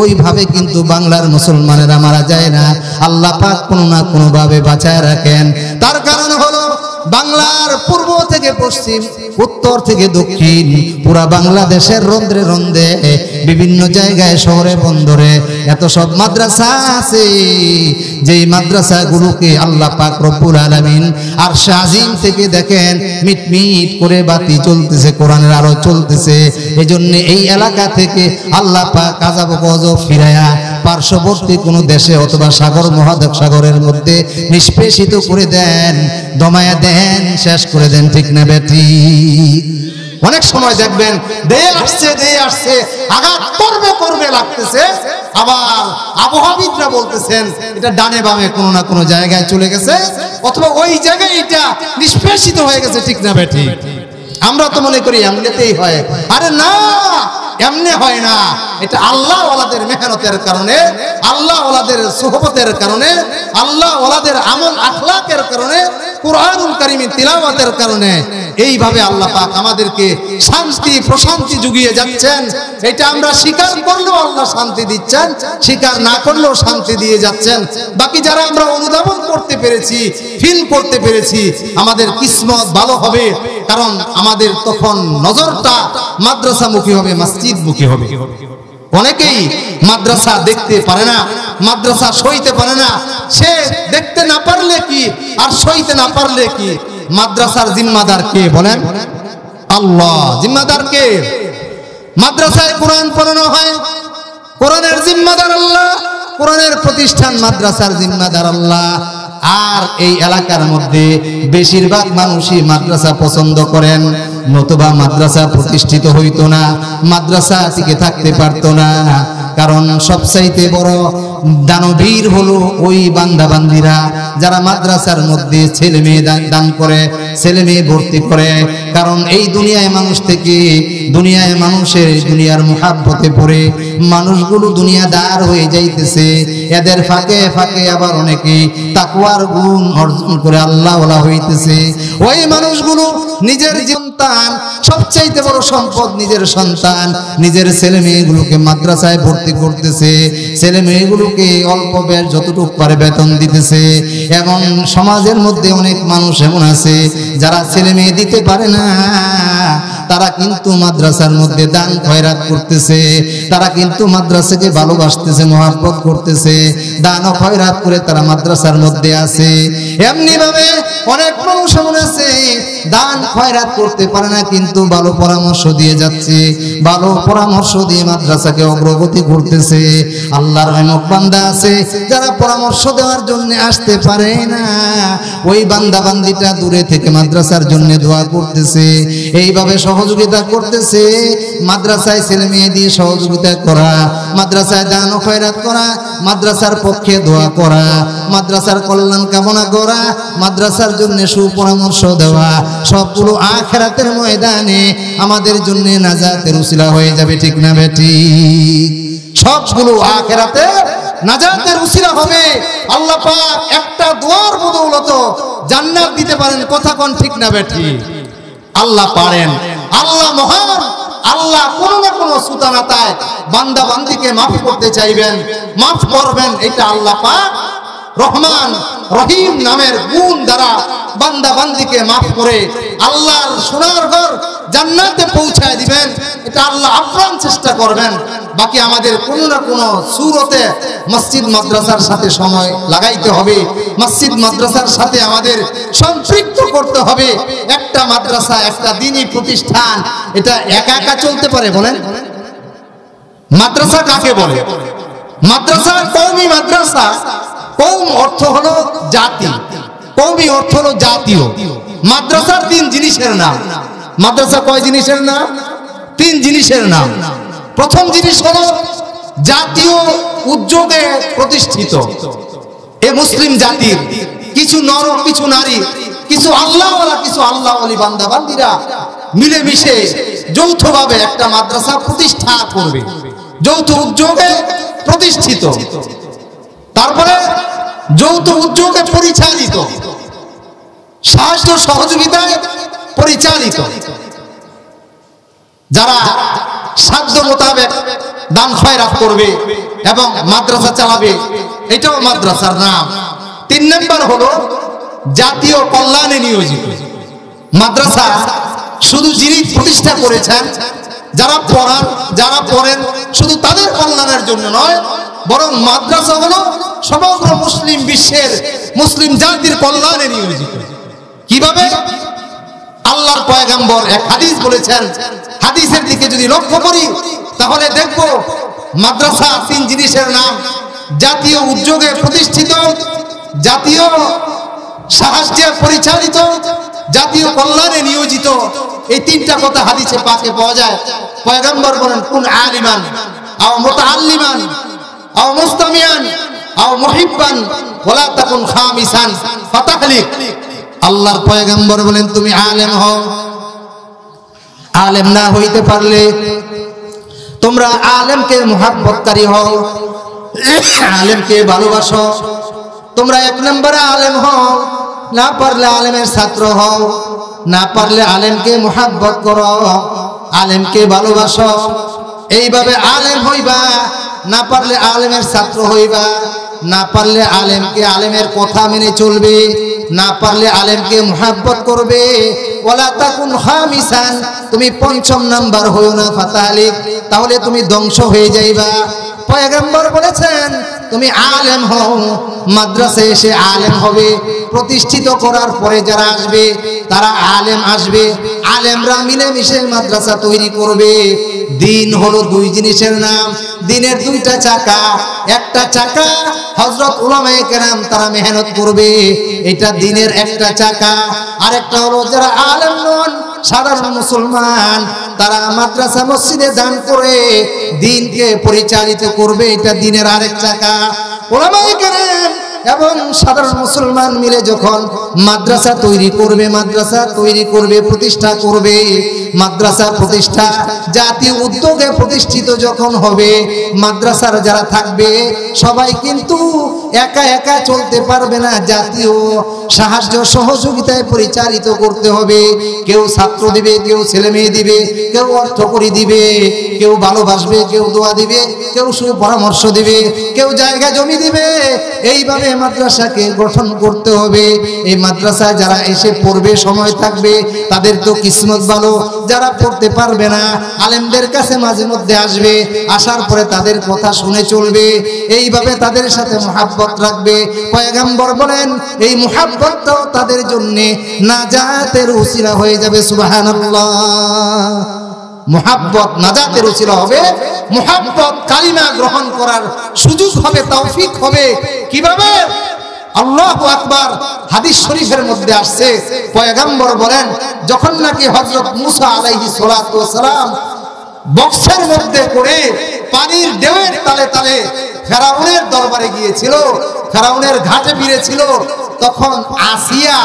ওইভাবে কিন্তু বাংলার মুসলমানেরা মারা যায় না। আল্লাহ পাক কোনো না কোনো ভাবে বাঁচায় রাখেন। তার কারণ হলো বাংলার পূর্ব থেকে পশ্চিম, উত্তর থেকে দক্ষিণ, পুরা বাংলাদেশের রন্ধ্রে রন্ধ্রে, বিভিন্ন জায়গায় শহরে বন্দরে এত সব মাদ্রাসা আছে, যেই মাদ্রাসাগুলোকে আল্লাহ পাক রব্বুল আলামিন আরশে আজিম থেকে দেখেন মিটমিট করে বাতি চলতেছে, কোরআনের আলো চলতেছে। এজন্য এই এলাকা থেকে আল্লাহ পাক আযাব গজব ফিরায়া পার্শ্ববর্তী কোনো দেশে অথবা সাগর মহাসাগরের মধ্যে নিষ্পেষিত করে দেন, দমায়া দেন, শেষ করে দেন। ঠিক না বেটি? অনেক সময় দেখবেন দে আসছে আঘাত করবে লাগতেছে, আবার আবহাওয়াবিদরা বলতেছেন এটা ডানে বামে কোনো না কোনো জায়গায় চলে গেছে, অথবা ওই জায়গায় এটা নিষ্পেষিত হয়ে গেছে। ঠিক না বেটি? আমরা তো মনে করি এমনিতেই হয়, আরে না, এমনি হয় না। এটা আল্লাহ ওয়ালাদের মেহনতের কারণে, আল্লাহ ওয়ালাদের সুহবতের কারণে, আল্লাহ ওয়ালাদের আমল আখলাকের কারণে, কুরআনুল কারীমের তিলাওয়াতের কারণে এইভাবে আল্লাহ পাক আমাদেরকে শান্তি প্রশান্তি জুগিয়ে যাচ্ছেন। এটা আমরা স্বীকার করলেও আল্লাহ শান্তি দিচ্ছেন, স্বীকার না করলেও শান্তি দিয়ে যাচ্ছেন। বাকি যারা আমরা অনুধাবন করতে পেরেছি, ফিল করতে পেরেছি, আমাদের কিসমত ভালো হবে, কারণ আমাদের তখন নজরটা মাদ্রাসামুখী হবে, মসজিদমুখী হবে। অনেকেই মাদ্রাসা দেখতে পারে না, মাদ্রাসা সইতে পারে না। সে দেখতে না পারলে কি আর সইতে না পারলে কি? মাদ্রাসার জিম্মাদার কে বলেন? আল্লাহ। জিম্মাদার কে? মাদ্রাসায় কোরআন পড়ানো হয়, কোরআনের জিম্মাদার আল্লাহ, কোরআনের প্রতিষ্ঠান মাদ্রাসার জিম্মাদার আল্লাহ। আর এই এলাকার মধ্যে বেশিরভাগ মানুষই মাদ্রাসা পছন্দ করেন, নতুবা মাদ্রাসা প্রতিষ্ঠিত হইতো না, মাদ্রাসা টিকে থাকতে পারতো না। কারণ সবচাইতে বড় দানবীর হলো ওই বান্দাবান্দিরা যারা মাদ্রাসার মধ্যে ছেলে মেয়ে দান করে, ছেলে মেয়ে ভর্তি করে। কারণ এই দুনিয়ায় মানুষ থেকে, দুনিয়ায় মানুষের দুনিয়ার মুহাব্বতে পড়ে মানুষগুলো দুনিয়াদার হয়ে যাইতেছে। এদের ফাঁকে ফাঁকে আবার অনেকে তাকওয়ার গুণ অর্জন করে আল্লাহ ওয়ালা হইতেছে। ওই মানুষগুলো নিজের সন্তান, সবচাইতে বড় সম্পদ নিজের সন্তান, নিজের ছেলে মেয়েগুলোকে মাদ্রাসায় ভর্তি করতেছে, ছেলে মেয়েগুলোকে অল্প বেশ যতটুকু পারে বেতন দিতেছে। এবং সমাজের মধ্যে অনেক মানুষ এমন আছে যারা ছেলে মেয়ে দিতে পারে না, তারা কিন্তু মাদ্রাসার মধ্যে দান খয়রাত করতেছে, তারা কিন্তু মাদ্রাসাকে ভালোবাসতেছে, মহব্বত করতেছে, দান ও খয়রাত করে তারা মাদ্রাসার মধ্যে আছে। এমনি ভাবে অনেক মানুষ এমন আছে দান খয়রাত করতে পারে না, কিন্তু ভালো পরামর্শ দিয়ে যাচ্ছে, ভালো পরামর্শ দিয়ে মাদ্রাসাকে অগ্রগতি করতেছে। আল্লাহর অনেক বান্দা আছে যারা পরামর্শ দেওয়ার জন্য আসতে পারে না, ওই বান্দা বান্দিটা দূরে থেকে মাদ্রাসার জন্য দোয়া করতেছে, এইভাবে সহযোগিতা করতেছে। মাদ্রাসায় ছেলে মেয়ে দিয়ে সহযোগিতা করা, মাদ্রাসায় দান ও খয়রাত করা, মাদ্রাসার পক্ষে দোয়া করা, মাদ্রাসার কল্যাণ কামনা করা, মাদ্রাসার জন্য সুপরামর্শ দেওয়া, সবগুলো আখিরাতের ময়দানে আমাদের জন্য নাজাতের উসিলা হয়ে যাবে। ঠিক না বেটি? সবগুলো আখিরাতে নাজাতের উসিলা হবে। আল্লাহ পাক একটা দোয়ার বদৌলতে জান্নাত দিতে পারেন। কথা কোন ঠিক না বেটি? আল্লাহ পারেন, আল্লাহ মহান, আল্লাহ কোন না কোন সুতানাতায় বান্দা বান্দিকে মাফ করতে চাইবেন, মাফ করবেন। এটা আল্লাহ পাক রহমান রহিম নামের গুণ দ্বারা বান্দা বান্দিকে মাফ করে আল্লাহর সোনার ঘর জান্নাতে পৌঁছায় দিবেন। এটা আল্লাহ আপ্রাণ চেষ্টা করবেন। বাকি আমাদের কোনো না কোনো সূরতে মসজিদ মাদ্রাসার সাথে সময় লাগাইতে হবে, মসজিদ মাদ্রাসার সাথে আমাদের সম্পৃক্ত করতে হবে। একটা মাদ্রাসা, একটা দ্বীনি প্রতিষ্ঠান, এটা একা একা চলতে পারে? বলেন, মাদ্রাসা কাকে বলে? মাদ্রাসা কওমি মাদ্রাসা। কওম অর্থ হলো জাতি, কওমি অর্থ হলো জাতীয়। মাদ্রাসার তিন জিনিসের নাম। মাদ্রাসা কয় জিনিসের নাম? তিন জিনিসের নাম। প্রথম জিনিস হলো জাতীয় উদ্যোগে প্রতিষ্ঠিত। এ মুসলিম জাতির কিছু নর, কিছু নারী, কিছু আল্লাহওয়ালা, কিছু আল্লাহ ওয়ালি বান্দা বান্দিরা মিলেমিশে যৌথভাবে একটা মাদ্রাসা প্রতিষ্ঠা করবে, যৌথ উদ্যোগে প্রতিষ্ঠিত। তারপরে যৌথ উদ্যোগে পরিচালিত, সাহায্য সহযোগিতায় পরিচালিত। যারা সাধ্য মোতাবেক দান খয়রাত করবে এবং মাদ্রাসা চালাবে, এটাও মাদ্রাসার নাম। তিন নম্বর হলো জাতীয় কল্যাণে নিয়োজিত। মাদ্রাসা শুধু যিনি প্রতিষ্ঠা করেছেন, যারা পড়ান, যারা পড়েন, শুধু তাদের কল্যাণের জন্য নয়, বরং মাদ্রাসা হলো সমগ্র মুসলিম বিশ্বের মুসলিম জাতির কল্যাণে নিয়োজিত। কিভাবে? আল্লাহর পয়গম্বর এক হাদিস বলেছেন, হাদিসের দিকে যদি লক্ষ্য করি তাহলে দেখব মাদ্রাসা তিন জিনিসের নাম: জাতীয় উদ্যোগে প্রতিষ্ঠিত, জাতীয় সাহায্যে পরিচালিত, জাতীয় কল্যাণে নিয়োজিত। এই তিনটা কথা হাদিসে পাকে পাওয়া যায়। পয়গম্বর বলেন, কুন আলিমান আও মুতাআল্লিমান আও মুস্তামিয়ান আও মুহিব্বান ওয়ালা তাকুন খামিসান ফাতাহলিক। আল্লাহর পয়গম্বর বলেন, তুমি আলেম হও, আলেম না হইতে পারলে তোমরা আলেমকে মুহাব্বতকারী হও, আলেমকে ভালোবাসো। তোমরা এক নম্বরে আলেম হও, না পারলে আলেমের ছাত্র হও, না পারলে আলেমকে মুহাব্বত করো, আলেমকে ভালোবাসো। এইভাবে আলেম হইবা, না পারলে আলেমের ছাত্র হইবা, না পারলে আলেমকে আলেমের কথা মেনে চলবে, না পারলে আলেমকে মুহাব্বত করবে। ওয়ালা তাকুন খামিসান, তুমি পঞ্চম নাম্বার হইও না, ফাতালিক, তাহলে তুমি ধ্বংস হয়ে যাইবা। পয়গম্বর বলেছেন, তুমি আলেম হও, মাদ্রাসায় এসে আলেম হবে। প্রতিষ্ঠিত করার পরে যারা আসবে তারা আলেম আসবে, আলেমরা মিলেমিশে মাদ্রাসা তৈরি করবে। দিন হলো দুই জিনিসের নাম, দিনের দুইটা চাকা। একটা চাকা হযরত উলামায়ে কেরাম, তারা মেহনত করবে, এটা দিনের একটা চাকা। আরেকটা হলো যারা আলেম নন, সাধারণ মুসলমান, তারা মাদ্রাসা মসজিদে দান করে দিনকে পরিচালিত করবে, এটা দিনের আরেক চাকা। উলামায়ে কেরাম এবং সাধারণ মুসলমান মিলে যখন মাদ্রাসা তৈরি করবে, মাদ্রাসা তৈরি করবে, প্রতিষ্ঠা করবে, মাদ্রাসা প্রতিষ্ঠা জাতীয় উদ্যোগে প্রতিষ্ঠিত যখন হবে, মাদ্রাসার যারা থাকবে সবাই কিন্তু একা একা চলতে পারবে না, জাতীয় সাহায্য সহযোগিতায় পরিচালিত করতে হবে। কেউ ছাত্র দিবে, কেউ ছেলে মেয়ে দিবে, কেউ অর্থকড়ি দিবে, কেউ ভালোবাসবে, কেউ দোয়া দিবে, কেউ সুপরামর্শ দিবে, কেউ জায়গা জমি দিবে। এইভাবে মাদ্রাসাকে গঠন করতে হবে। এই মাদ্রাসায় যারা এসে পড়বে, সময় থাকবে, তাদের তো কিসমত ভালো। যারা পড়তে পারবে না, আলেমদের কাছে মাঝে মধ্যে আসবে, আসার পরে তাদের কথা শুনে চলবে, এইভাবে তাদের সাথে মুহাব্বত রাখবে। পয়গম্বর বলেন, এই মুহাব্বতটাও তাদের জন্য নাজাতের উসিলা হয়ে যাবে। সুবহানাল্লাহ। মুহাব্বত নাজাতের উসিলা হবে, মুহাব্বত কালিমা গ্রহণ করার সুযোগ হবে, তৌফিক হবে। কিভাবে? আল্লাহু আকবার। হাদিস শরীফের মধ্যে আসছে, পয়গম্বর বলেন, যখন নাকি হযরত মুসা আলাইহিস সালাতু ওয়াস সালাম বক্সের মধ্যে পড়ে পানির ঢেউয়ের তালে তালে ফেরাউনের দরবারে গিয়েছিল, ফেরাউনের ঘাটে ফিরেছিল, তখন আসিয়া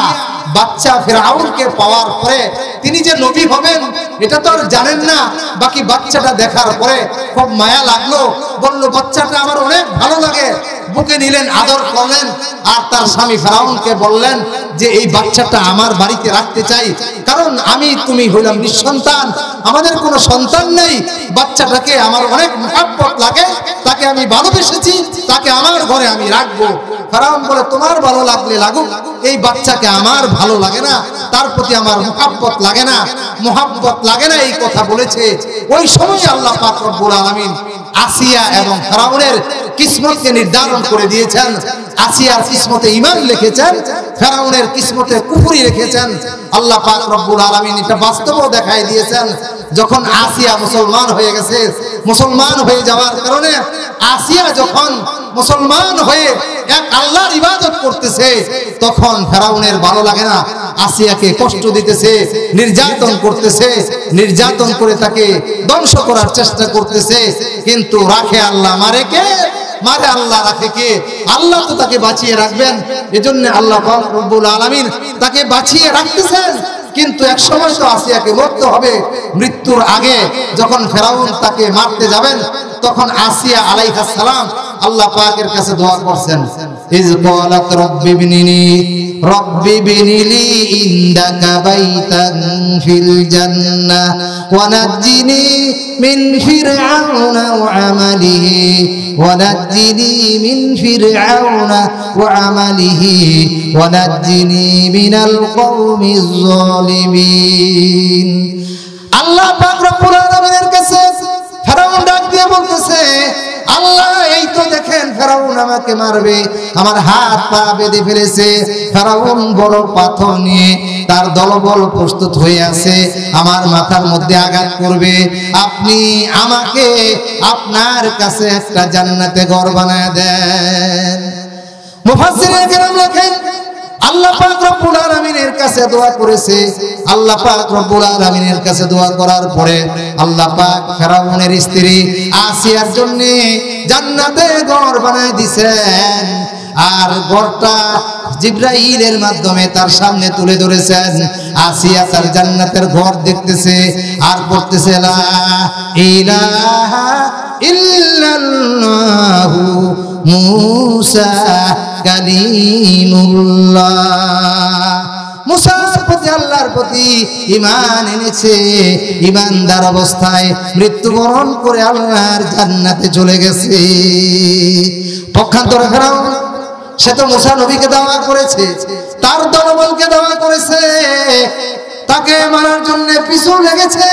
বাচ্চা ফেরাউনকে পাওয়ার পরে তিনি যে নবী হবেন এটা তো আর জানেন না। বাকি বাচ্চাটা দেখার পরে খুব মায়া লাগলো, বলল, বাচ্চাটা আমার অনেক ভালো লাগে। বুকে নিলেন, আদর করলেন, আর তার স্বামী ফেরাউনকে বললেন যে এই বাচ্চাটা আমার বাড়িতে রাখতে চাই, কারণ আমি তুমি হইলাম নিঃসন্তান, আমাদের কোনো সন্তান নেই। বাচ্চাটাকে আমার অনেক মুহাব্বত লাগে, তাকে আমি ভালোবেসেছি, তাকে আমার ঘরে আমি রাখবো। ফেরাউন বলে, তোমার ভালো লাগলে লাগুক, এই বাচ্চাকে আমার ভালো লাগে না, তার প্রতি আমার মুহাব্বত লাগে না, মুহাব্বত লাগে না, এই কথা বলেছে। ওই সময় আল্লাহ পাক রব্বুল আলামিন আসিয়া এবং ফেরাউনের কিসমতকে নির্ধারণ করে দিয়েছেন। আসিয়ার কিসমতে ঈমান লিখেছেন, ফেরাউনের কিসমতে কুফরি লিখেছেন। আল্লাহ পাক রব্বুল আলামিন এটা বাস্তবও দেখাই দিয়েছেন। যখন আসিয়া মুসলমান হয়ে গেছে, মুসলমান হয়ে যাওয়ার কারণে আসিয়া যখন মুসলমান হয়ে এক আল্লাহর ইবাদত করতেছে, তখন ফেরাউনের ভালো লাগে না, আসিয়াকে কষ্ট দিতেছে, নির্যাতন করতেছে, নির্যাতন করে তাকে ধ্বংস করার চেষ্টা করতেছে। কিন্তু রাখে আল্লাহ, মারে কে? মারে আল্লাহ, রাখে কে? আল্লাহ তো তাকে বাঁচিয়ে রাখবেন। এজন্য আল্লাহ পাক রব্বুল আলামিন তাকে বাঁচিয়ে রাখতেছেন। কিন্তু এক সময় তো আসিয়াকে মরতে হবে। মৃত্যুর আগে যখন ফেরাউন তাকে মারতে যাবেন, তখন আসিয়া আলাইহিস সালাম আল্লাহ পাকের কাছে দোয়া করছেন, ইয ক্বালাত রাব্বি ইবনিলি ইনদাকা বাইতান ফিল জান্নাহ ওয়া নাজ্জিনি মিন ফিরআউনা ওয়া আমালিহি ওয়া নাজ্জিনি মিন ফিরআউনা ওয়া আমালিহি ওয়া নাজ্জিনি মিনাল কওমিজ যালিমিন। আল্লাহ পাক রব্বুল আলামিনের কাছে ফেরাউন ডাক দিয়ে বলতেছে, আল্লাহ এই তো দেখেন ফেরাউন আমাকে মারবে, আমার হাত পা বেঁধে ফেলেছে। ফেরাউন বড় পাথর নিয়ে তার দলবল প্রস্তুত হয়ে আছে, আমার মাথার মধ্যে আঘাত করবে। আপনি আমাকে আপনার কাছে একটা জান্নাতে ঘর বানায় দেন। মুফাসসিরিন কেরাম লেখেন আল্লাহ পাক রব্বুল আলামিনের কাছে দোয়া করেছে। আল্লাহ পাক রব্বুল আলামিনের কাছে দোয়া করার পরে আল্লাহ পাক ফেরাউনের স্ত্রী আসিয়ার জন্য জান্নাতে ঘর বানায় দিয়েছেন। আর ঘরটা জিবরাইলের মাধ্যমে তার সামনে তুলে ধরেছেন। আসিয়া তার জান্নাতের ঘর দেখতেছে আর পড়তেছে লা ইলাহা ইল্লাল্লাহু মুসা কালিমুল্লাহ। মুসার প্রতি আল্লাহর প্রতি ঈমান এনেছে, ঈমানদার অবস্থায় মৃত্যুবরণ করে আল্লাহর জান্নাতে চলে গেছে। পক্ষান্তরে ফেরাউন, সে তো মুসা নবীকে দাওয়া করেছে, তার দলবলকে দাওয়া করেছে, তাকে মারার জন্য পিছু লেগেছে।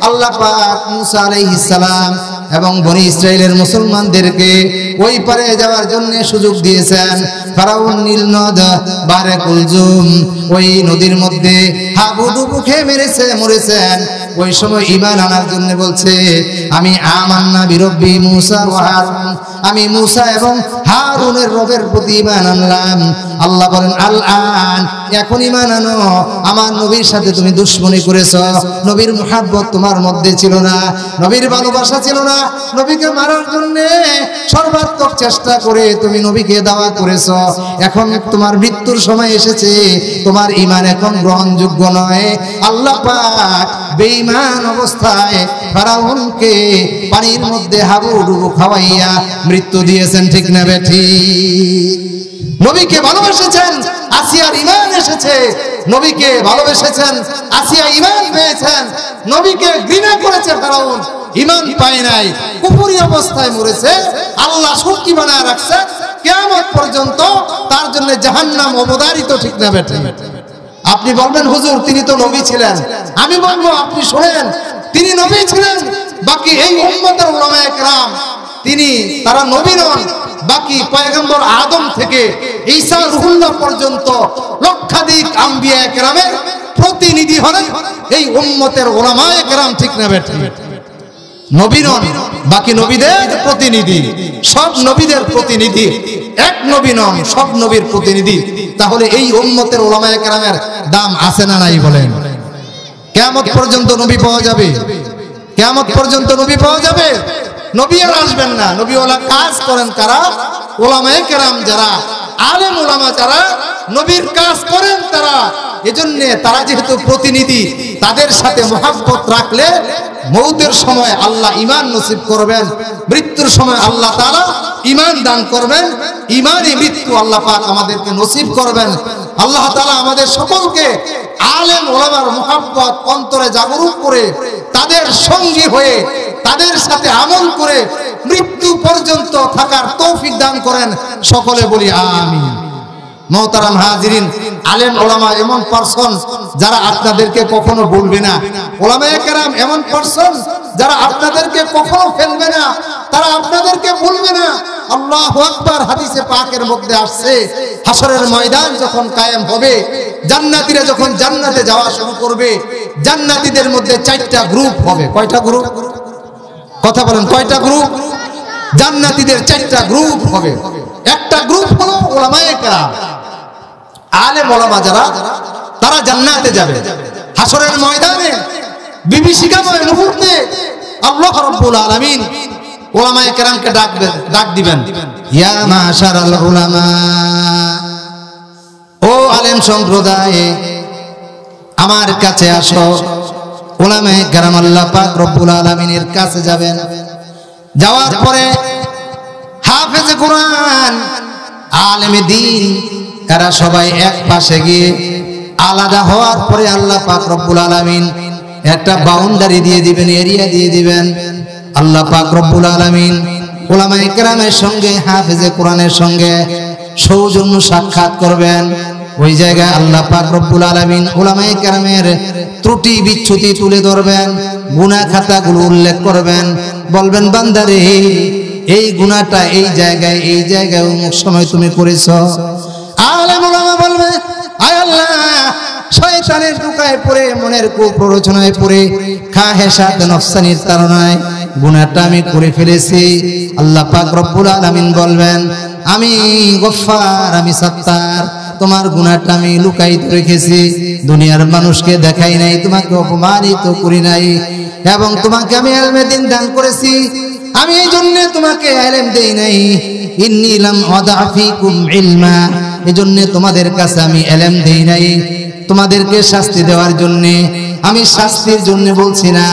আল্লাহ পাক মুসা আলাইহিস সালাম এবং বনি ইসরাইলের মুসলমানদেরকে ওই পারে যাওয়ার জন্য সুযোগ দিয়েছেন। ফেরাউন নীল নদ বারে কুলজুম ওই নদীর মধ্যে হাবুডুবু খেয়ে মরেছেন। ওই সময় ঈমান আনার জন্য বলছে, আমি আমান্না বিরব্বি মুসা ওয়া হারুন, আমি মুসা এবং হারুনের রবের প্রতি ঈমান আনলাম। আল্লাহ বলেন আল আন, এখন ঈমান আনো। আমার নবীর সাথে তুমি দুশমনি করেছো, নবীর মুহাব্বত তোমার মধ্যে ছিল না, নবীর ভালোবাসা ছিল না, নবীকে মারার জন্য সর্বাত্মক চেষ্টা করে তুমি নবীকে দাওয়া করেছো। এখন তোমার মৃত্যুর সময় এসেছে, তোমার ঈমান এখন গ্রহণযোগ্য নয়। আল্লাহ পাক বেঈমান অবস্থায় ফেরাউনকে পানির মধ্যে হাবুডুবু খাওয়াইয়া মৃত্যু দিয়েছেন। ঠিক না বেঠিক? নবীকে ভালোবেসেছেন, আসিয়ার ঈমান এসেছে। নবীকে ভালোবেসেছেন, আসিয়া ঈমান পেয়েছেন। নবীকে ঘৃণা করেছে ফেরাউন, ঈমান পায় নাই, কুফরি অবস্থায় মরেছে। আল্লাহ শক্তি বানায় রাখছে কিয়ামত পর্যন্ত, তার জন্য জাহান্নাম অবধারিত। ঠিক না বেঠিক? আপনি বলবেন হুজুর তিনি তো নবী ছিলেন, আমি বলবো আপনি শুনেন, তিনি নবী ছিলেন। বাকি এই উম্মতের উলামায়ে কেরাম তারা নবী নন। বাকি পয়গম্বর আদম থেকে ঈসা রুহুল্লাহ পর্যন্ত লক্ষাধিক আম্বিয়া কেরামের প্রতিনিধি হলেন এই উম্মতের উলামায়ে কেরাম। ঠিক না বেঠিক? নবী নন, বাকি নবীদের প্রতিনিধি, সব নবীদের প্রতিনিধি। এক নবী নন, সব নবীর প্রতিনিধি। তাহলে এই উম্মতের উলামায়ে কেরামের দাম আছে না নাই বলেন? কিয়ামত পর্যন্ত নবী পাওয়া যাবে, কিয়ামত পর্যন্ত নবী পাওয়া যাবে। নবী আর আসবেন না। নবীওয়ালা কাজ করেন কারা? উলামায়ে কেরাম যারা, আলেম উলামা যারা নবীর কাজ করেন তারা। এজন্য তারা যেহেতু প্রতিনিধি, তাদের সাথে মুহাব্বত রাখলে মৌতের সময় আল্লাহ ঈমান নসিব করবেন, মৃত্যুর সময় আল্লাহ তাআলা ঈমান দান করবেন। ঈমানে মৃত্যু আল্লাহ পাক আমাদেরকে নসিব করবেন। আল্লাহ তাআলা আমাদের সকলকে আলেম ওলামার মুহাব্বত অন্তরে জাগরুক করে তাদের সঙ্গী হয়ে তাদের সাথে আমল করে মৃত্যু পর্যন্ত থাকার তৌফিক দান করেন। সকলে বলি আমিন। মোহতারাম হাজিরিন, আলেম ওলামা এমন পারসন যারা আপনাদেরকে কখনো বলবে না। ওলামায়ে কেরাম এমন পারসন যারা আপনাদেরকে কখনো ফেলবে না, তারা আপনাদেরকে বলবে না। আল্লাহু আকবার। হাদিসে পাকের মধ্যে আসছে, হাসরের ময়দান যখন কায়েম হবে, জান্নাতীরা যখন জান্নাতে যাওয়া শুরু করবে, জান্নাতীদের মধ্যে 4টা গ্রুপ হবে। কয়টা গ্রুপ? কথা বলেন, কয়টা গ্রুপ? জান্নাতীদের 4টা গ্রুপ হবে। একটা গ্রুপ হলো উলামায়ে কেরাম, আলেম ওলামা যারা, তারা জান্নাতে যাবে। হাসরের ময়দানে বিভীষিকাময় মুহূর্তে আল্লাহ রাব্বুল আলামিন উলামায়ে কেরামকে ডাক দিবেন, ইয়া মাশারাল উলামা, ও আলেম সম্প্রদায় আমার কাছে আসো। উলামায়ে কেরাম আল্লাহ পাক রব্বুল আলামিনের কাছে যাবেন। যাওয়ার পরে হাফেজে কোরআন আলেমে দ্বীন এরা সবাই এক পাশে গিয়ে আলাদা হওয়ার পরে আল্লাহ পাক রব্বুল আলামিন একটা বাউন্ডারি দিয়ে দিবেন, এরিয়া দিয়ে দিবেন। আল্লাহ পাক রব্বুল আলামিন উলামায়ে কেরামের সঙ্গে, হাফেজে কোরআনের সঙ্গে সৌজন্য সাক্ষাৎ করবেন। ওই জায়গায় আল্লাহ পাক রব্বুল আলামিন উলামায়ে কেরামের ত্রুটি বিচ্যুতি তুলে ধরবেন, গুনাহ খাতাগুলো উল্লেখ করবেন, বলবেন বান্দারে এই গুনাহটা এই জায়গায় অমুক সময় তুমি করেছো। আলেম উলামা বলবে, আয় আল্লাহ, শয়তানের ধোঁকায় পড়ে, মনের কুপ্ররোচনায় পড়ে, খাহেসাত নফসানির তাড়নায় গুনাহটা আমি করে ফেলেছি। আল্লাহ পাক রব্বুল আলামিন বলবেন, আমি গফফার, আমি সাত্তার, তোমার গুনাহটা আমি লুকায়িত রেখেছি, দুনিয়ার মানুষকে দেখাই নাই, তোমাকে অপমানিত করি নাই, এবং তোমাকে আমি ইলমে দ্বীন দান করেছি। আমি এই জন্য তোমাকে ইলম দেই নাই, ইন্নী লাম আদাফিকুম ইলমা, এই জন্য তোমাদের কাছে আমি ইলম দেই নাই তোমাদেরকে শাস্তি দেওয়ার জন্য। আমি শাস্তির জন্য বলছি না,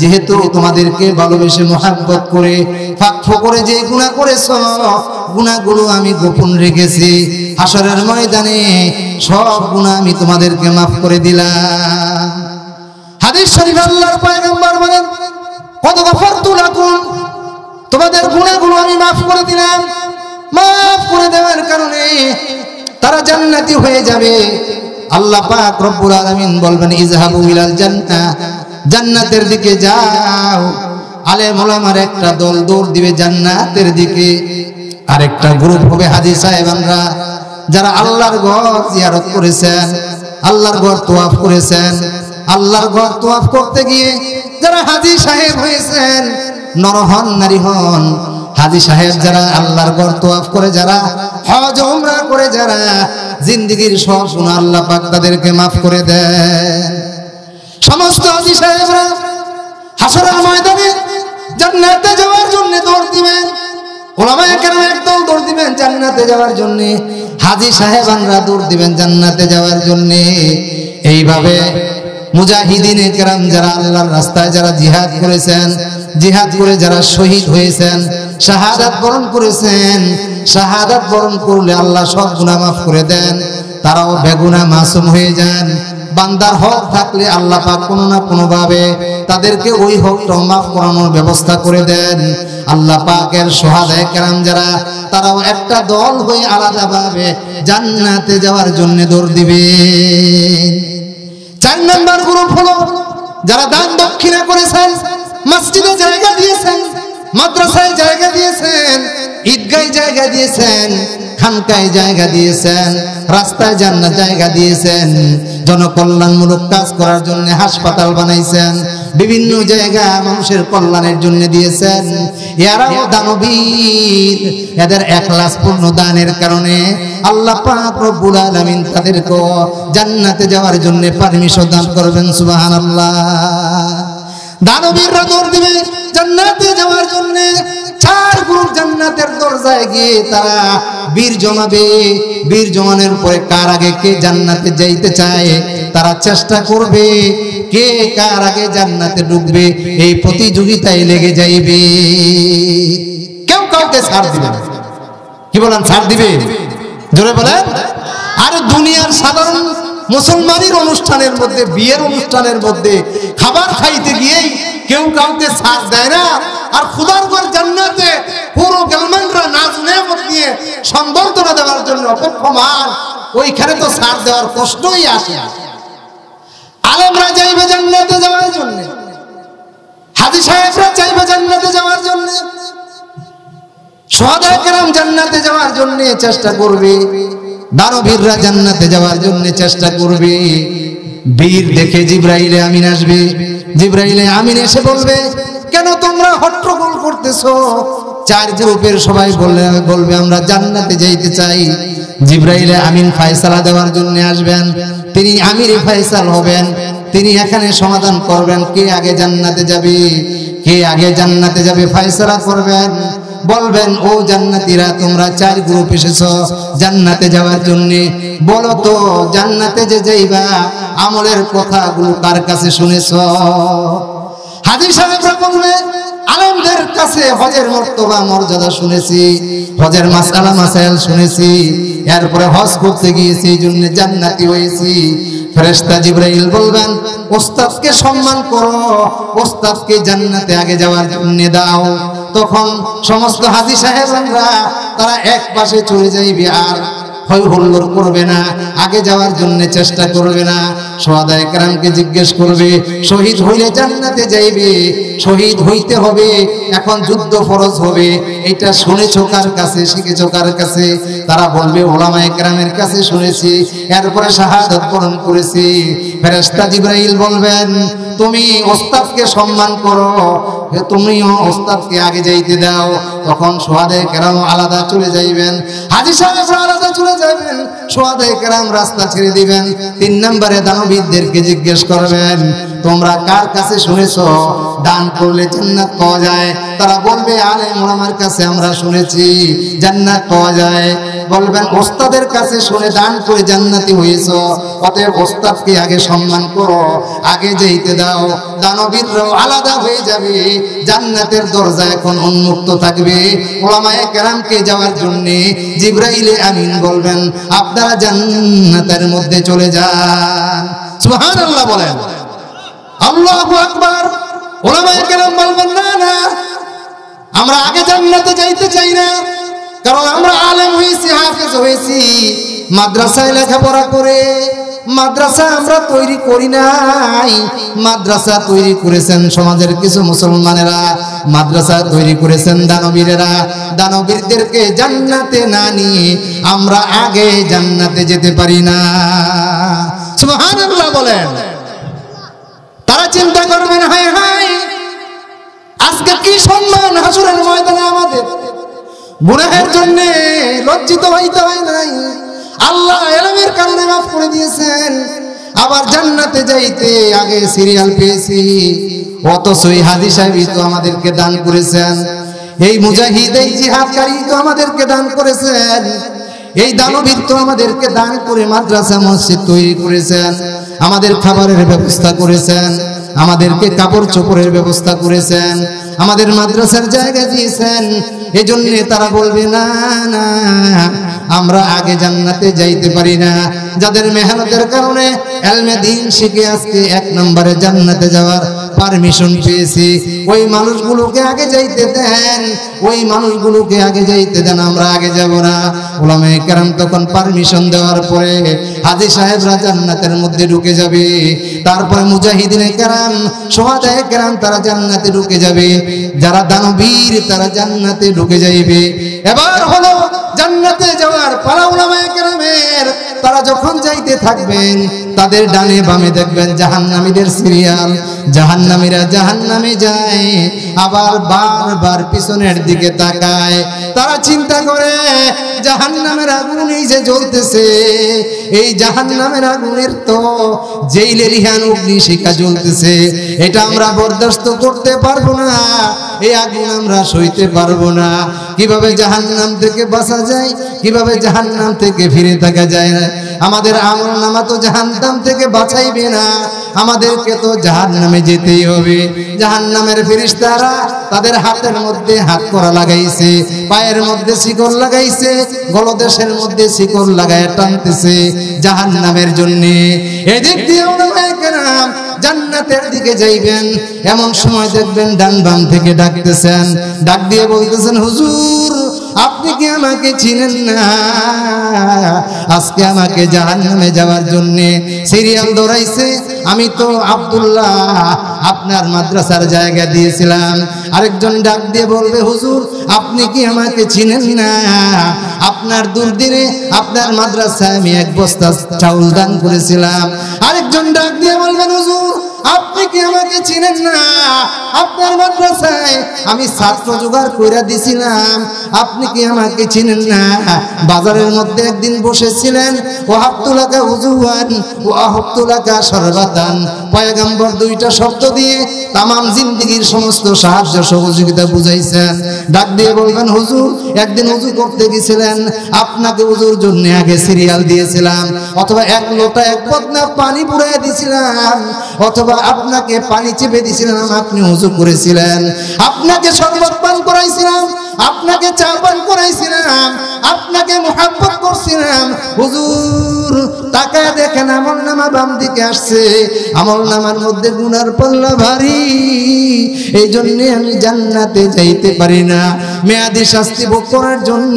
যেহেতু তোমাদেরকে ভালোবেসে মোহাব্বত করে ফাঁক করে যে গুনাহ করেছো, গুনাহগুলো আমি গোপন রেখেছি, হাসরের ময়দানে সব গুনাহ আমি তোমাদেরকে মাফ করে দিলাম। হাদিস শরীফে আল্লাহর পয়গম্বর বলেন, কদ গফারতু লাকুম, তোমাদের গুনাহগুলো আমি মাফ করে দিলাম। মাফ করে দেওয়ার কারণে তারা জান্নাতি হয়ে যাবে। আল্লাহ পাক রব্বুল আলামিন বলবেন, ইযহাবু ইলাল জান্নাহ, জান্নাতের দিকে যাও। আলেম ওলামার একটা দল দৌড় দিবে জান্নাতের দিকে, আরেকটা গ্রুপ হবে হাজী সাহেবানরা, যারা আল্লাহর ঘর জিয়ারত করেছেন, আল্লাহর ঘর তওয়াফ করেছেন। আল্লাহর ঘর তওয়াফ করতে গিয়ে যারা হাজী সাহেব হয়েছেন, নর হন নারী হন, হাজী সাহেব যারা আল্লাহর ঘর তওয়াফ করে, যারা হজ উমরা করে, যারা জিন্দেগীর সব গুনাহ আল্লাহ পাক তাদেরকে মাফ করে দেন। সমস্ত হাজী সাহেবরা হাসরের ময়দানে জান্নাতে যাওয়ার জন্য দৌড় দিবেন। উলামায়ে কেরাম একদল দৌড় দিবেন জান্নাতে যাওয়ার জন্য, হাজী সাহেবানরা দৌড় দিবেন জান্নাতে যাওয়ার জন্য। এইভাবে মুজাহিদিনে কেরাম যারা আল্লাহর রাস্তায় যারা জিহাদ করেছেন, জিহাদ করে যারা শহীদ হয়েছেন, শাহাদাত বরণ করেছেন, শাহাদাত বরণ করলে আল্লাহ সব গুনাহ মাফ করে দেন, তারাও বেগুনাহ মাসুম হয়ে যান। বান্দার হক থাকলে আল্লাহ পাক কোনো না কোনো ভাবে তাদেরকে ওই হকটা মাফ করানোর ব্যবস্থা করে দেন। আল্লাহ পাকের শুহাদায়ে কেরাম যারা, তারাও একটা দল হয়ে আলাদাভাবে জান্নাতে যাওয়ার জন্য দৌড় দিবে। 4 নম্বর গ্রুপ হলো যারা দান দক্ষিণা করেছেন, মসজিদে জায়গা দিয়েছেন, মাদ্রাসায় জায়গা দিয়েছেন, ঈদগাহে জায়গা দিয়েছেন, খানকায় জায়গা দিয়েছেন, রাস্তায় জান্নাত জায়গা দিয়েছেন, জনকল্যাণমূলক কাজ করার জন্য হাসপাতাল বানাইছেন, বিভিন্ন জায়গা মানুষের কল্যাণের জন্য দিয়েছেন। এরাও দানবীর, এদের ইখলাসপূর্ণ দানের কারণে আল্লাহ পাক রব্বুল আলামিন তাদেরকে জান্নাতে যাওয়ার জন্য পারমিশন দান করবেন। সুবহানাল্লাহ। দানবীররা দৌড় দিবে জান্নাতে যাওয়ার জন্য। 4 গ্রুপ জান্নাতের দরজায় গিয়ে তারা বীর জমাবে। বীর জমানোর পরে কার আগে কে জান্নাতে যাইতে চায় তারা চেষ্টা করবে, কে কার আগে জান্নাতে ঢুকবে এই প্রতিযোগিতায় লেগে যাইবে। কেউ কাউকে ছাড় দিবে না। কি বলেন, ছাড় দিবে? জোরে বলেন। আর দুনিয়ার সাধারণ মুসলমানের অনুষ্ঠানের মধ্যে, বিয়ের অনুষ্ঠানের মধ্যে খাবার খাইতে গিয়েই কেউ কাউকে ছাড় দেয় না। আর খুদার ঘর জান্নাতে পুরো গেলমানরা নাজ নেয়ামত নিয়ে সম্বর্ধনা দেওয়ার জন্য অপেক্ষমান, ওইখানে তো ছাড় দেওয়ার প্রশ্নই আসে না। আলেমরা চাইবে জান্নাতে যাওয়ার জন্য, হাজী সাহেবরা চাইবে জান্নাতে যাওয়ার জন্য, শুহাদায়ে কেরাম জান্নাতে যাওয়ার জন্য চেষ্টা করবে, দানবীররা জান্নাতে যাওয়ার জন্য চেষ্টা করবে। বীর দেখে জিবরাইলে আমিন আসবে। জিবরাইলে আমিন এসে বলবে, কেন তোমরা হট্টগোল করতেছো? 4 গ্রুপের সবাই বলবে আমরা জান্নাতে যাইতে চাই। জিবরাইলে আমিন ফয়সালা দেওয়ার জন্য আসবেন। তিনি আমিরে ফয়সাল হবেন। তিনি এখানে সমাধান করবেন কে আগে জান্নাতে যাবে, কে আগে জান্নাতে যাবে ফয়সালা করবেন। বলবেন, ও জান্নাতীরা, তোমরা 4 গ্রুপ এসেছো জান্নাতে যাওয়ার জন্য, বলো তো জান্নাতে যে যাইবা আমলের কথাগুলো কার কাছে শুনেছো? হাজী সাহেবরা বলবে আলেমদের কাছে হজের মর্তবা মর্যাদা শুনেছি, হজের মাসআলা মাসাইল শুনেছি, এরপরে হজ করতে গিয়েছি এই জন্য জান্নাতি হয়েছি। ফেরেশতা জিবরাইল বলবেন ওস্তাদকে সম্মান করো, ওস্তাদকে জান্নাতে আগে যাওয়ার জন্য দাও। তখন সমস্ত হাজী সাহেবরা তারা এক পাশে চলে যাইবে, আর হয় হুল্লোড় করবে না, আগে যাওয়ার জন্য চেষ্টা করবে না। শুহাদায়ে কেরামকে জিজ্ঞেস করবে শহীদ হইলে জান্নাতে যাইবে, শহীদ হইতে হবে, এখন যুদ্ধ ফরজ হবে, এটা শুনেছো কার কাছে, শিখেছো কার কাছে? তারা বলবে উলামায়ে কেরামের কাছে শুনেছি, এরপরে শাহাদাত বরণ করেছি। ফেরেশতা জিবরাইল বলবেন তুমি ওস্তাদকে সম্মান করো, তুমিও ওস্তাদকে আগে যাইতে দাও। তখন শুহাদায়ে কেরাম আলাদা চলে যাইবেন, হাজী সাহেবরা আলাদা চলে যাবেন, শুহাদায়ে কেরাম রাস্তা ছেড়ে দিবেন। 3 নম্বরে দানবীরদেরকে জিজ্ঞেস করবেন তোমরা কার কাছে শুনেছো দান করলে জান্নাত পাওয়া যায়? তারা বলবে আলেম ওলামার কাছে আমরা শুনেছি জান্নাত পাওয়া যায়। বলবেন ওস্তাদের কাছে শুনে দান করে জান্নাতি হয়েছো, অতএব ওস্তাদকে আগে সম্মান করো, আগে যেতে দাও। দানবীররাও আলাদা হয়ে যাবে, জান্নাতের দরজা এখন উন্মুক্ত থাকবে। উলামায়ে কেরামকে যাওয়ার জন্য জিবরাইল আমিন বলবেন আপনারা জান্নাতের মধ্যে চলে যান। সুবহানাল্লাহ বলেন, আল্লাহু আকবার। উলামায়ে কেরাম বলবেন না না, আমরা আগে জান্নাতে যাইতে চাই না, কারণ আমরা আলেম হয়েছি, হাফেজ হয়েছি, মাদ্রাসায় লেখাপড়া করে। মাদ্রাসা আমরা তৈরি করি নাই, মাদ্রাসা তৈরি করেছেন সমাজের কিছু মুসলমানেরা, মাদ্রাসা তৈরি করেছেন দানবীরেরা। দানবীরদেরকে জান্নাতে না নিয়ে আমরা আগে জান্নাতে যেতে পারি না। সুবহানাল্লাহ বলেন। তারা চিন্তা করবেন হায় হায় আজকে কি সম্মান হাসরের ময়দানে আমাদের, গুনাহের জন্য লজ্জিত হইতে হয় নাই, আল্লাহ ইলমের কারণে মাফ করে দিয়েছেন, আবার জান্নাতে যাইতে আগে সিরিয়াল পেয়েছি। অথচই হাজী সাহেবই তো আমাদেরকে দান করেছেন, এই মুজাহিদ এই জিহাদকারী তো আমাদেরকে দান করেছেন, এই দানবীর তো আমাদেরকে দান করে মাদ্রাসা মসজিদ তৈরি করেছেন, আমাদের খাবারের ব্যবস্থা করেছেন, আমাদেরকে কাপড় চোপড়ের ব্যবস্থা করেছেন, আমাদের মাদ্রাসার জায়গা দিয়েছেন। এজন্য তারা বলবে না না আমরা আগে জান্নাতে যাইতে পারি না। যাদের মেহনতের কারণে ইলমে দ্বীন শিখে আজকে 1 নম্বরে জান্নাতে যাওয়ার পারমিশন পেয়েছি, ওই মানুষগুলোকে আগে যাইতে দেন, ওই মানুষগুলোকে আগে যাইতে দেন, আমরা আগে যাব না। উলামায়ে কেরাম তখন পারমিশন দেওয়ার পরে হাজী সাহেবরা জান্নাতের মধ্যে ঢুকে যাবে, তারপরে মুজাহিদিনে কেরাম শুহাদায়ে কেরাম তারা জান্নাতে ঢুকে যাবে, যারা দানবীর তারা জান্নাতে ঢুকে যাইবে। এবার হলো জান্নাতে যাওয়ার পালা উলামায়ে কেরামের। তারা যখন যাইতে থাকবেন তাদের ডানে বামে দেখবেন জাহান্নামীদের সিরিয়াল, জাহান্নামীরা জাহান্নামে যায়, আবার বারবার পিছনের দিকে তাকায়। তারা চিন্তা করে জাহান্নামের আগুন এই যে জ্বলতেছে, এই জাহান্নামের আগুনের তো জেইলের ইহান অগ্নিশিখা জ্বলতেছে, এটা আমরা বরদাস্ত করতে পারবো না, এই আগুন আমরা সইতে পারবো না। কিভাবে জাহান্নাম থেকে বাঁচা যায়, কিভাবে জাহান্নাম থেকে ফিরে থাকা যায় না? আমাদের আমলনামা তো জাহান্নাম থেকে বাঁচাইবে না, আমাদেরকে তো জাহান্নামে যেতেই হবে। জাহান্নামের ফেরেশতারা তাদের হাতের মধ্যে হাত করা লাগাইছে, পায়ের মধ্যে শিকল লাগাইছে, গলদেশের মধ্যে শিকল লাগায় টানতেছে জাহান্নামের জন্য। এদিক দিয়ে উলামায়ে কেরাম জান্নাতের দিকে যাইবেন, এমন সময় দেখবেন ডান বাম থেকে ডাকতেছেন, ডাক দিয়ে বলতেছেন হুজুর আপনি কি আমাকে চিনেন না? আজকে আমাকে জাহান্নামে যাওয়ার জন্য সিরিয়াল দৌড়াইছে, আমি তো আব্দুল্লাহ আপনার মাদ্রাসার জায়গা দিয়েছিলাম। আরেকজন ডাক দিয়ে বলবে হুজুর আপনি কি আমাকে চিনেন না? আপনার দুর্দিনে আপনার মাদ্রাসায় আমি 1 বস্তা চাউল দান করেছিলাম। আরেকজন ডাক দিয়ে বলবেন হুজুর আপনি কি আমাকে চিনেন না? আপনার মাদ্রাসায় আমি ছাত্র জোগাড় করে দিছিলাম, আপনি কি আমাকে চিনেন না? বাজারের মধ্যে একদিন বসেছিলেন, ওয়াহাবতুলাকা হুজুয়ান ওয়াহাবতুলাকা শরবাতান, পয়গম্বর 2টা শব্দ দিয়ে তামাম জিন্দেগীর সমস্ত সাহায্য সহযোগিতা বুঝাইছেন। ডাক দিয়ে বলবেন হুজুর একদিন ওযু করতে গেছিলেন, আপনাকে ওযুর জন্য আগে সিরিয়াল দিয়েছিলাম, অথবা 1 লোটা 1 বদনা পানি পুরাই দিয়েছিলাম, অথবা আপনার আপনাকে পানি চেপে দিয়েছিলাম, আপনি ওযু করেছিলেন, আপনাকে শরবত পান করাইছিলাম, আপনাকে চা পান করাইছিলাম, আপনাকে মুহাব্বত করছিলাম। হুজুর তাকায় দেখেন আমলনামা বাম দিকে আসছে, আমলনামার মধ্যে গুনার পাল্লা ভারী, এই জন্য আমি জান্নাতে যাইতে পারি না, মেয়াদি শাস্তি ভোগ করার জন্য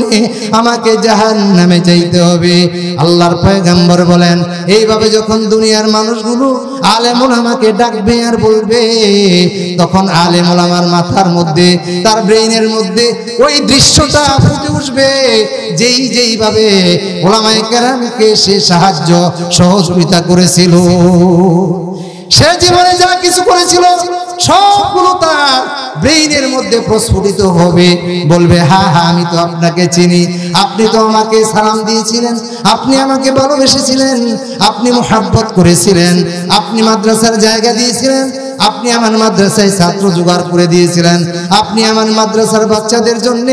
আমাকে জাহান্নামে যাইতে হবে। আল্লাহর পয়গম্বর বলেন, এইভাবে যখন দুনিয়ার মানুষগুলো আলেম ওলামাকে ডাকবে আর বলবে, তখন আলেম ওলামার মাথার মধ্যে, তার ব্রেইনের মধ্যে ওই দৃশ্যটা ফুটে উঠবে, যেইভাবে ওলামায়ে কেরামকে সে সাহায্য সহযোগিতা করেছিল, সে জীবনে যা কিছু করেছিল সবগুলো তার ব্রেইনের মধ্যে প্রস্ফুটিত হবে। বলবে, হ্যাঁ হ্যাঁ আমি তো আপনাকে চিনি, আপনি তো আমাকে সালাম দিয়েছিলেন, আপনি আমাকে ভালোবেসেছিলেন, আপনি মুহাব্বত করেছিলেন, আপনি মাদ্রাসার জায়গা দিয়েছিলেন, আপনি আমার মাদ্রাসায় ছাত্র জোগাড় করে দিয়েছিলেন, আপনি আমার মাদ্রাসার বাচ্চাদের জন্য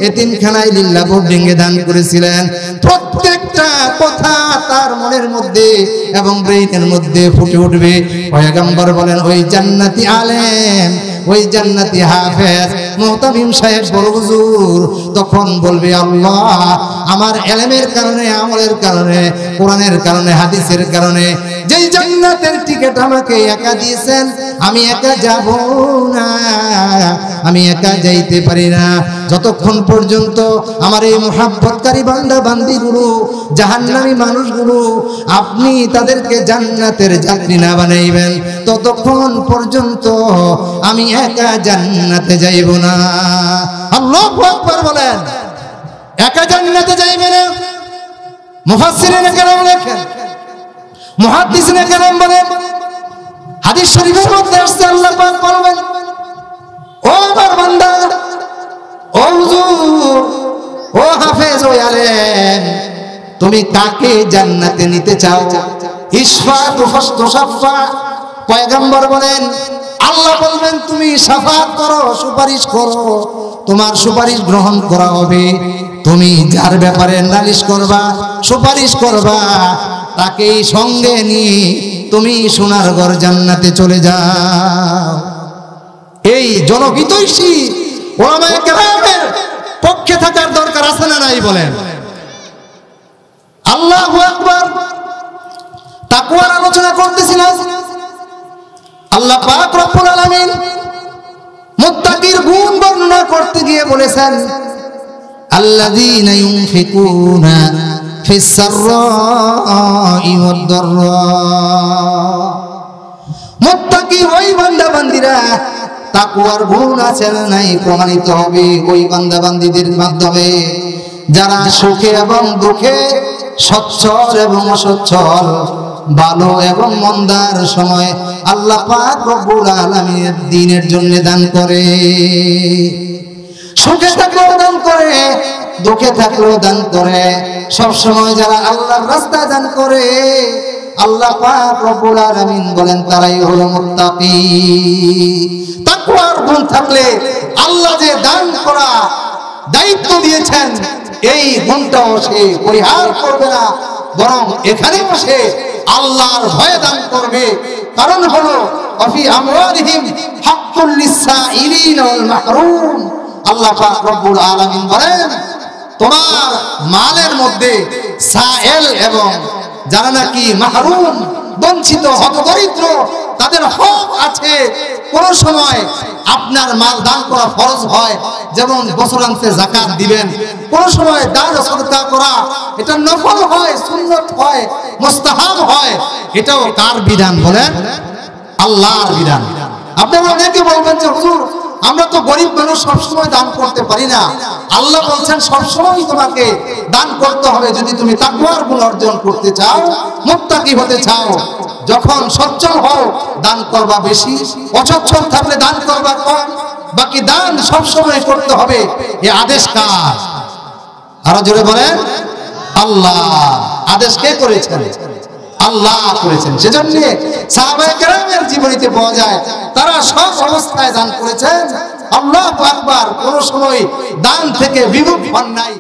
এতিমখানায় লিল্লাহ বোর্ডিং এ দান করেছিলেন। প্রত্যেকটা কথা তার মনের মধ্যে এবং ব্রেইনের মধ্যে ফুটে উঠবে। পয়গম্বর বলেন, ওই জান্নাতি আলেম, ওই জান্নাতি হাফেজ মুহতামিম সাহেব বড় হুজুর তখন বলবে, আল্লাহ আমার ইলমের কারণে, আমলের কারণে, কোরআনের কারণে, হাদিসের কারণে যেই জান্নাতের টিকিট আমাকে একা দিয়েছেন, আমি একা যাব না, আমি একা যাইতে পারি না, যতক্ষণ পর্যন্ত আমার এই মুহাব্বতকারী বান্দা বান্দিগুলো, জাহান্নামী মানুষগুলো আপনি তাদেরকে জান্নাতের যাত্রী না বানাইবেন, ততক্ষণ পর্যন্ত আমি একা জান্নাতে যাইব না। আল্লাহু আকবার বলেন, একা জান্নাতে যাইবে না। মুফাসসিরিনে কেরাম লেখেন, মুহাদ্দিসিনে কেরাম বলেন, হাদিস শরীফের মধ্যে আসছে আল্লাহ পাক বলবেন, ও আমার বান্দা, ও হুজুর, ও হাফেজ, ও আলেম, তুমি কাকে জান্নাতে নিতে চাও? ইশফা তুশাফা। পয়গম্বর বলেন, আল্লাহ বলবেন তুমি শাফাত করো, সুপারিশ করো, তোমার সুপারিশ গ্রহণ করা হবে। তুমি যার ব্যাপারে নালিশ করবা, সুপারিশ করবা, তাকেই সঙ্গে নিয়ে তুমি সোনারগড় জান্নাতে চলে যাও। এই জনহিতৈষী ওলামায়ে কেরামের পক্ষে থাকার দরকার আছে না নাই বলেন? আল্লাহু আকবার। তাকওয়ার আলোচনা করতেছিলাম। আল্লাহ পাক রব্বুল আলামিন মুত্তাকির গুণ বর্ণনা করতে গিয়ে বলেছেন, আল্লাযীনা ইউনফিকুনা ফিস সাররাই ওয়াদ দাররা। মুত্তাকি ওই বান্দা বান্দীরা, তাকওয়ার গুণ আছে না নাই প্রমাণিত হবে ওই বান্দা বান্দীদের মাধ্যমে, যারা সুখে এবং দুঃখে, সচ্ছল এবং অসচ্ছল, ভালো এবং মন্দার সময় আল্লাহ পাক রব্বুল আলামিনের দ্বীনের জন্য দান করে। সুখে থাকলেও দান করে, দুঃখে থাকলেও দান করে, সব সময় যারা আল্লাহর রাস্তায় দান করে, আল্লাহ পাক রব্বুল আলামিন বলেন তারাই হলো মুত্তাকি। তাকওয়ার গুণ থাকলে আল্লাহ যে দান করা দায়িত্ব দিয়েছেন, এই গুণটাও সে পরিহার করবে না, বরং এখানে বসে আল্লাহর ভয়ে দান করবে। কারণ হলো অফি আমওয়ালিহিম হাক্কুল লিসাইলিন ওয়াল মাহরুম। আল্লাহ পাক রব্বুল আলামিন বলেন, তোমার মালের মধ্যে সাইল এবং যারা নাকি মাহরুম, বঞ্চিত, হতদরিদ্র, তাদের হক আছে। কোন সময় আপনার মাল দান করা ফরজ হয়, যেমন বছরান্তে যাকাত দিবেন। কোন সময় দান সদকা করা এটা নফল হয়, সুন্নাত হয়, মুস্তাহাব হয়। এটাও কার বিধান বলেন? আল্লাহর বিধান। আপনারা অনেকে বলবেন যে হুজুর আমরা তো গরিব মানুষ, সবসময় দান করতে পারি না। আল্লাহ বলছেন সবসময় তোমাকে দান করতে হবে যদি তুমি তাকওয়ার গুণ অর্জন করতে চাও, মুত্তাকি হতে চাও। যখন সচ্ছল হও দান করবা বেশি, অসচ্ছল থাকলে দান করবা কম, বাকি দান সবসময় করতে হবে। এই আদেশ কার? আরো জোরে বলেন, আল্লাহ। আদেশ কে করেছেন? আল্লাহ করেছেন। সেজন্য সাহাবায়ে কেরামের জীবনীতে পাওয়া যায় তারা সব অবস্থায় দান করেছেন। আল্লাহু আকবার। কোন সময় দান থেকে বিমুখ হন নাই।